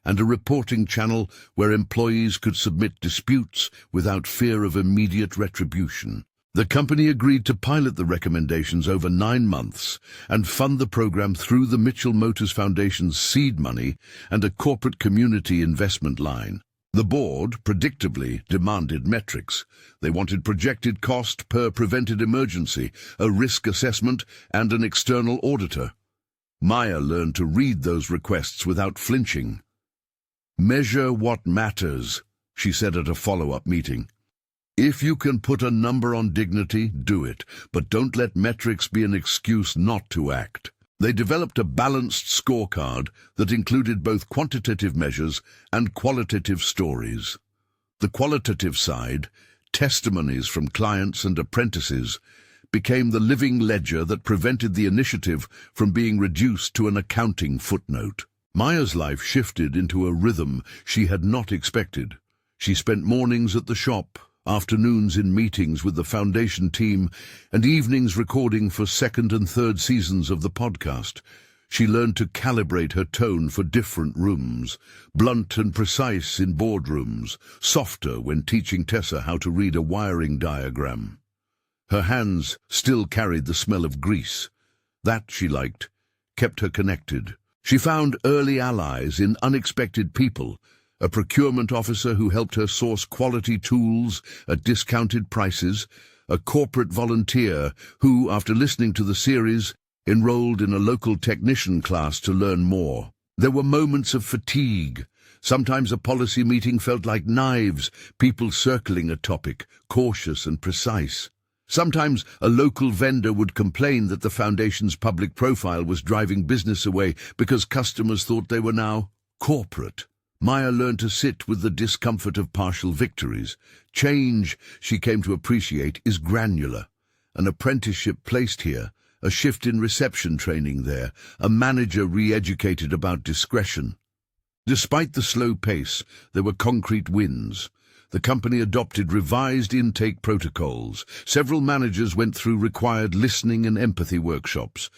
A: and a reporting channel where employees could submit disputes without fear of immediate retribution. The company agreed to pilot the recommendations over 9 months and fund the program through the Mitchell Motors Foundation's seed money and a corporate community investment line. The board, predictably, demanded metrics. They wanted projected cost per prevented emergency, a risk assessment, and an external auditor. Maya learned to read those requests without flinching. "Measure what matters," she said at a follow-up meeting. "If you can put a number on dignity, do it, but don't let metrics be an excuse not to act." They developed a balanced scorecard that included both quantitative measures and qualitative stories. The qualitative side, testimonies from clients and apprentices, became the living ledger that prevented the initiative from being reduced to an accounting footnote. Maya's life shifted into a rhythm she had not expected. She spent mornings at the shop, afternoons in meetings with the Foundation team, and evenings recording for second and third seasons of the podcast. She learned to calibrate her tone for different rooms, blunt and precise in boardrooms, softer when teaching Tessa how to read a wiring diagram. Her hands still carried the smell of grease. That, she liked, kept her connected. She found early allies in unexpected people, a procurement officer who helped her source quality tools at discounted prices, a corporate volunteer who, after listening to the series, enrolled in a local technician class to learn more. There were moments of fatigue. Sometimes a policy meeting felt like knives, people circling a topic, cautious and precise. Sometimes a local vendor would complain that the Foundation's public profile was driving business away because customers thought they were now corporate. Maya learned to sit with the discomfort of partial victories. Change, she came to appreciate, is granular. An apprenticeship placed here, a shift in reception training there, a manager re-educated about discretion. Despite the slow pace, there were concrete wins. The company adopted revised intake protocols. Several managers went through required listening and empathy workshops.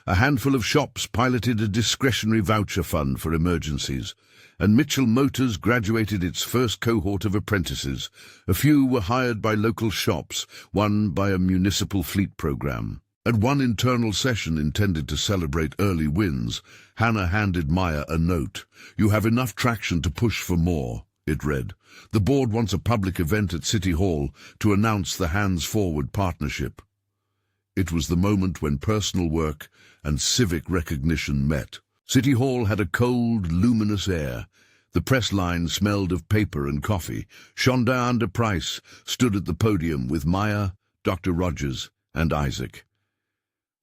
A: A handful of shops piloted a discretionary voucher fund for emergencies. And Mitchell Motors graduated its first cohort of apprentices. A few were hired by local shops, one by a municipal fleet program. At one internal session intended to celebrate early wins, Hannah handed Maya a note. "You have enough traction to push for more," it read. "The board wants a public event at City Hall to announce the Hands Forward partnership." It was the moment when personal work and civic recognition met. City Hall had a cold, luminous air. The press line smelled of paper and coffee. Shonda under Price stood at the podium with Maya, Dr. Rogers, and Isaac.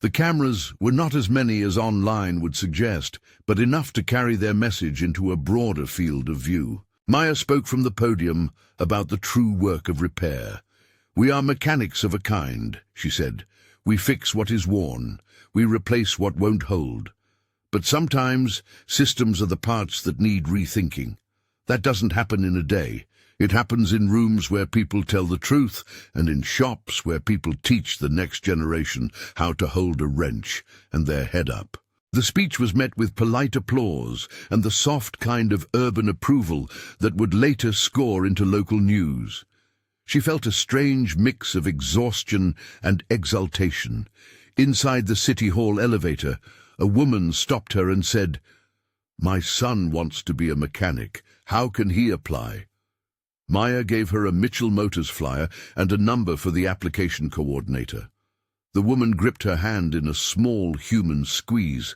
A: The cameras were not as many as online would suggest, but enough to carry their message into a broader field of view. Maya spoke from the podium about the true work of repair. "We are mechanics of a kind," she said. "We fix what is worn. We replace what won't hold. But sometimes systems are the parts that need rethinking. That doesn't happen in a day. It happens in rooms where people tell the truth and in shops where people teach the next generation how to hold a wrench and their head up." The speech was met with polite applause and the soft kind of urban approval that would later score into local news. She felt a strange mix of exhaustion and exultation. Inside the City Hall elevator, a woman stopped her and said, "My son wants to be a mechanic. How can he apply?" Maya gave her a Mitchell Motors flyer and a number for the application coordinator. The woman gripped her hand in a small human squeeze.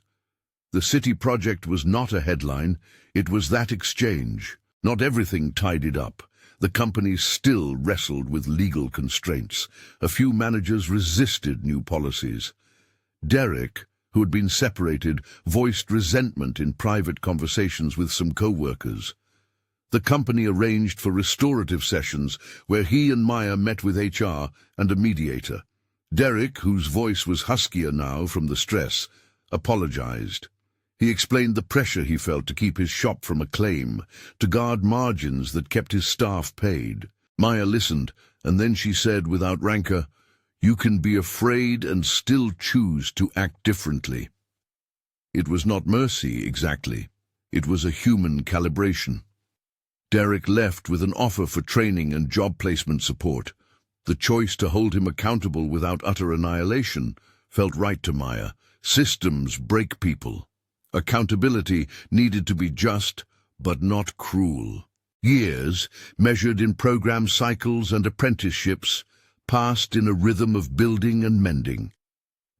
A: The city project was not a headline, it was that exchange. Not everything tidied up. The company still wrestled with legal constraints. A few managers resisted new policies. Derek, who had been separated, voiced resentment in private conversations with some co-workers. The company arranged for restorative sessions where he and Maya met with HR and a mediator. Derek, whose voice was huskier now from the stress, apologized. He explained the pressure he felt to keep his shop from a claim, to guard margins that kept his staff paid. Maya listened, and then she said without rancor, "You can be afraid and still choose to act differently." It was not mercy, exactly. It was a human calibration. Derek left with an offer for training and job placement support. The choice to hold him accountable without utter annihilation felt right to Maya. Systems break people. Accountability needed to be just, but not cruel. Years, measured in program cycles and apprenticeships, passed in a rhythm of building and mending.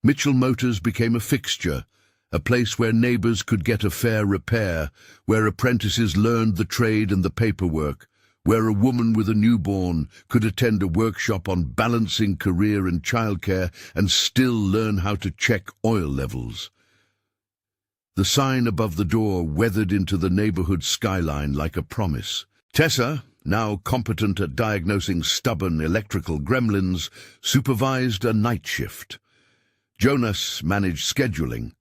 A: Mitchell Motors became a fixture, a place where neighbors could get a fair repair, where apprentices learned the trade and the paperwork, where a woman with a newborn could attend a workshop on balancing career and childcare and still learn how to check oil levels. The sign above the door weathered into the neighborhood skyline like a promise. Tessa, now competent at diagnosing stubborn electrical gremlins, supervised a night shift. Jonas managed scheduling.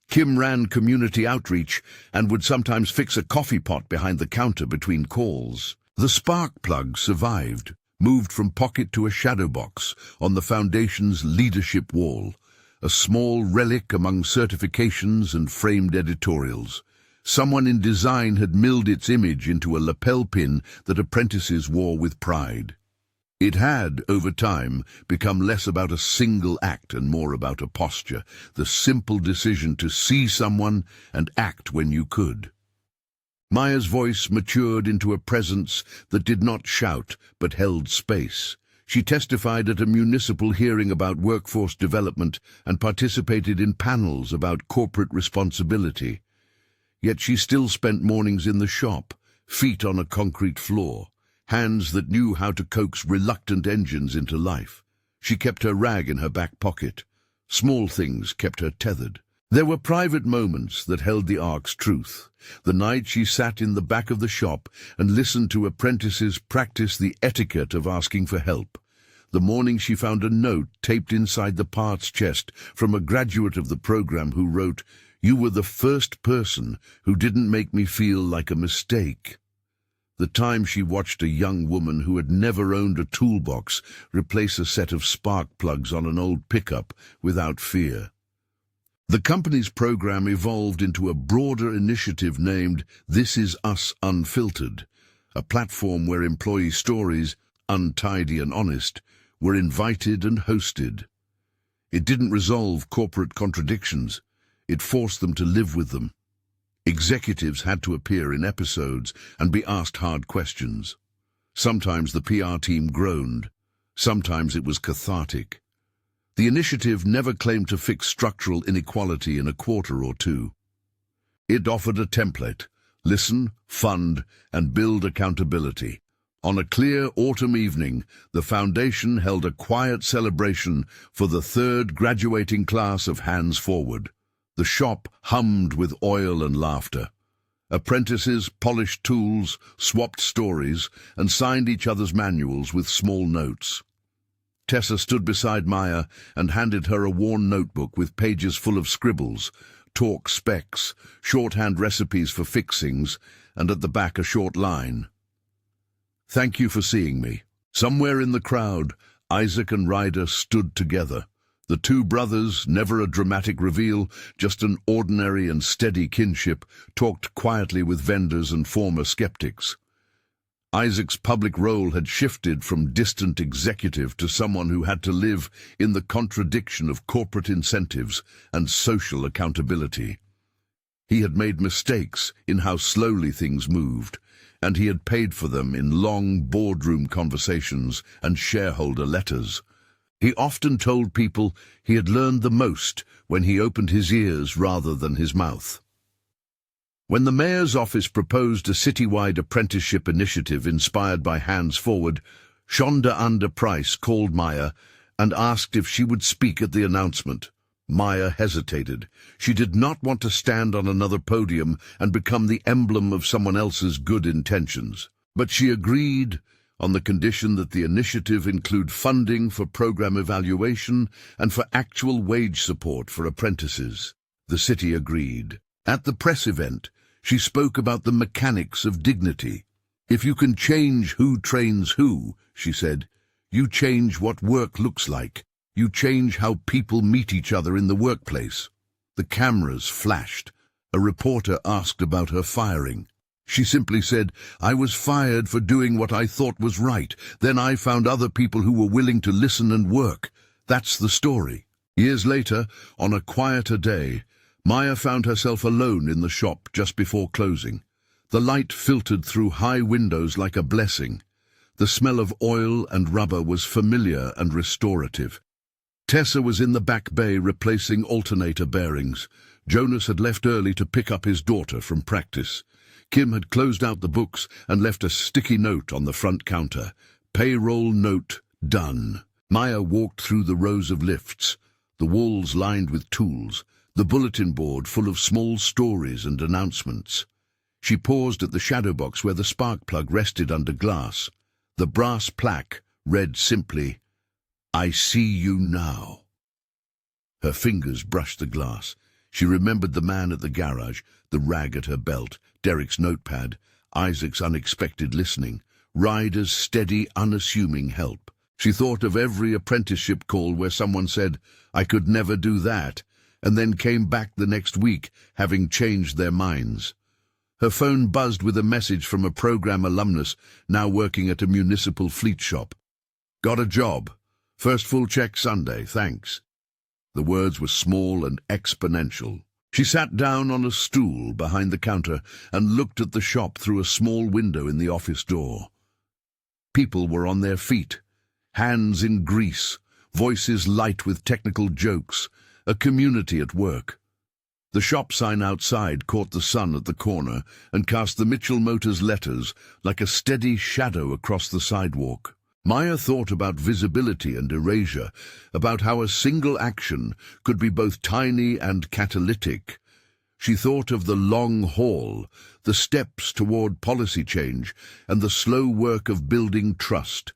A: Kim ran community outreach and would sometimes fix a coffee pot behind the counter between calls. The spark plug survived, moved from pocket to a shadow box on the foundation's leadership wall, a small relic among certifications and framed editorials. Someone in design had milled its image into a lapel pin that apprentices wore with pride. It had, over time, become less about a single act and more about a posture, the simple decision to see someone and act when you could. Maya's voice matured into a presence that did not shout but held space. She testified at a municipal hearing about workforce development and participated in panels about corporate responsibility. Yet she still spent mornings in the shop, feet on a concrete floor, hands that knew how to coax reluctant engines into life. She kept her rag in her back pocket. Small things kept her tethered. There were private moments that held the ark's truth. The night she sat in the back of the shop and listened to apprentices practice the etiquette of asking for help. The morning she found a note taped inside the parts chest from a graduate of the program who wrote, You were the first person who didn't make me feel like a mistake. The time she watched a young woman who had never owned a toolbox replace a set of spark plugs on an old pickup without fear. The company's program evolved into a broader initiative named This Is Us Unfiltered, a platform where employee stories, untidy and honest, were invited and hosted. It didn't resolve corporate contradictions, it forced them to live with them. Executives had to appear in episodes and be asked hard questions. Sometimes the PR team groaned, sometimes it was cathartic. The initiative never claimed to fix structural inequality in a quarter or two. It offered a template: listen, fund, and build accountability. On a clear autumn evening, the foundation held a quiet celebration for the third graduating class of Hands Forward. The shop hummed with oil and laughter. Apprentices polished tools, swapped stories, and signed each other's manuals with small notes. Tessa stood beside Maya and handed her a worn notebook with pages full of scribbles, torque specs, shorthand recipes for fixings, and at the back a short line: "Thank you for seeing me." Somewhere in the crowd, Isaac and Ryder stood together. The two brothers, never a dramatic reveal, just an ordinary and steady kinship, talked quietly with vendors and former skeptics. Isaac's public role had shifted from distant executive to someone who had to live in the contradiction of corporate incentives and social accountability. He had made mistakes in how slowly things moved, and he had paid for them in long boardroom conversations and shareholder letters. He often told people he had learned the most when he opened his ears rather than his mouth. When the mayor's office proposed a citywide apprenticeship initiative inspired by Hands Forward, Shonda Under Price called Maya and asked if she would speak at the announcement. Maya hesitated. She did not want to stand on another podium and become the emblem of someone else's good intentions. But she agreed on the condition that the initiative include funding for program evaluation and for actual wage support for apprentices. The city agreed. At the press event, she spoke about the mechanics of dignity. "If you can change who trains who," she said, "you change what work looks like. You change how people meet each other in the workplace." The cameras flashed. A reporter asked about her firing. She simply said, "I was fired for doing what I thought was right. Then I found other people who were willing to listen and work." That's the story. Years later, on a quieter day, Maya found herself alone in the shop just before closing. The light filtered through high windows like a blessing. The smell of oil and rubber was familiar and restorative. Tessa was in the back bay replacing alternator bearings. Jonas had left early to pick up his daughter from practice. Kim had closed out the books and left a sticky note on the front counter. Payroll note done. Maya walked through the rows of lifts, the walls lined with tools, the bulletin board full of small stories and announcements. She paused at the shadow box where the spark plug rested under glass. The brass plaque read simply, "I see you now." Her fingers brushed the glass. She remembered the man at the garage, the rag at her belt, Derek's notepad, Isaac's unexpected listening, Ryder's steady, unassuming help. She thought of every apprenticeship call where someone said, "I could never do that," and then came back the next week, having changed their minds. Her phone buzzed with a message from a program alumnus now working at a municipal fleet shop. "Got a job. First full check Sunday, thanks." The words were small and exponential. She sat down on a stool behind the counter and looked at the shop through a small window in the office door. People were on their feet, hands in grease, voices light with technical jokes, a community at work. The shop sign outside caught the sun at the corner and cast the Mitchell Motors letters like a steady shadow across the sidewalk. Maya thought about visibility and erasure, about how a single action could be both tiny and catalytic. She thought of the long haul, the steps toward policy change, and the slow work of building trust.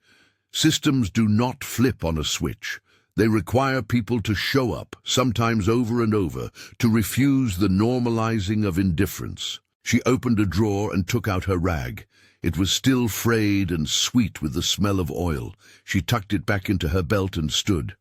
A: Systems do not flip on a switch. They require people to show up, sometimes over and over, to refuse the normalizing of indifference. She opened a drawer and took out her rag. It was still frayed and sweet with the smell of oil. She tucked it back into her belt and stood.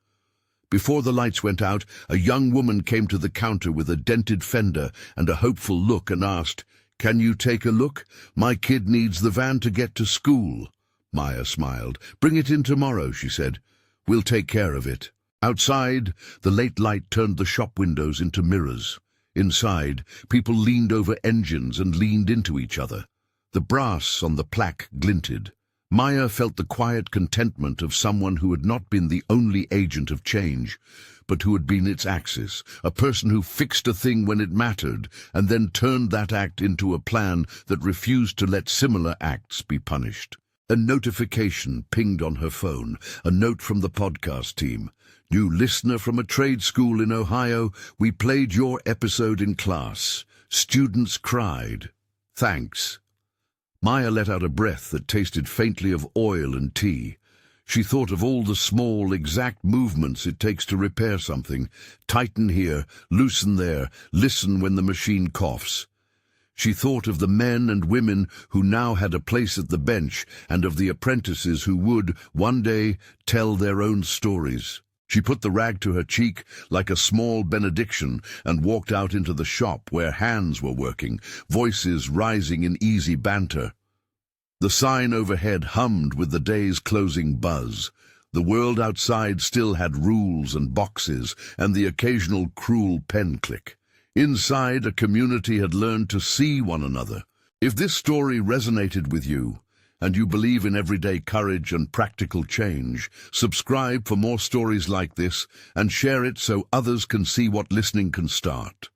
A: Before the lights went out, a young woman came to the counter with a dented fender and a hopeful look and asked, "Can you take a look? My kid needs the van to get to school." Maya smiled. "Bring it in tomorrow," she said. "We'll take care of it." Outside, the late light turned the shop windows into mirrors. Inside, people leaned over engines and leaned into each other. The brass on the plaque glinted. Maya felt the quiet contentment of someone who had not been the only agent of change, but who had been its axis, a person who fixed a thing when it mattered, and then turned that act into a plan that refused to let similar acts be punished. A notification pinged on her phone, a note from the podcast team. "New listener from a trade school in Ohio, we played your episode in class. Students cried. Thanks." Maya let out a breath that tasted faintly of oil and tea. She thought of all the small, exact movements it takes to repair something. Tighten here, loosen there, listen when the machine coughs. She thought of the men and women who now had a place at the bench and of the apprentices who would, one day, tell their own stories. She put the rag to her cheek like a small benediction and walked out into the shop where hands were working, voices rising in easy banter. The sign overhead hummed with the day's closing buzz. The world outside still had rules and boxes and the occasional cruel pen click. Inside, a community had learned to see one another. If this story resonated with you, and you believe in everyday courage and practical change, subscribe for more stories like this and share it so others can see what listening can start.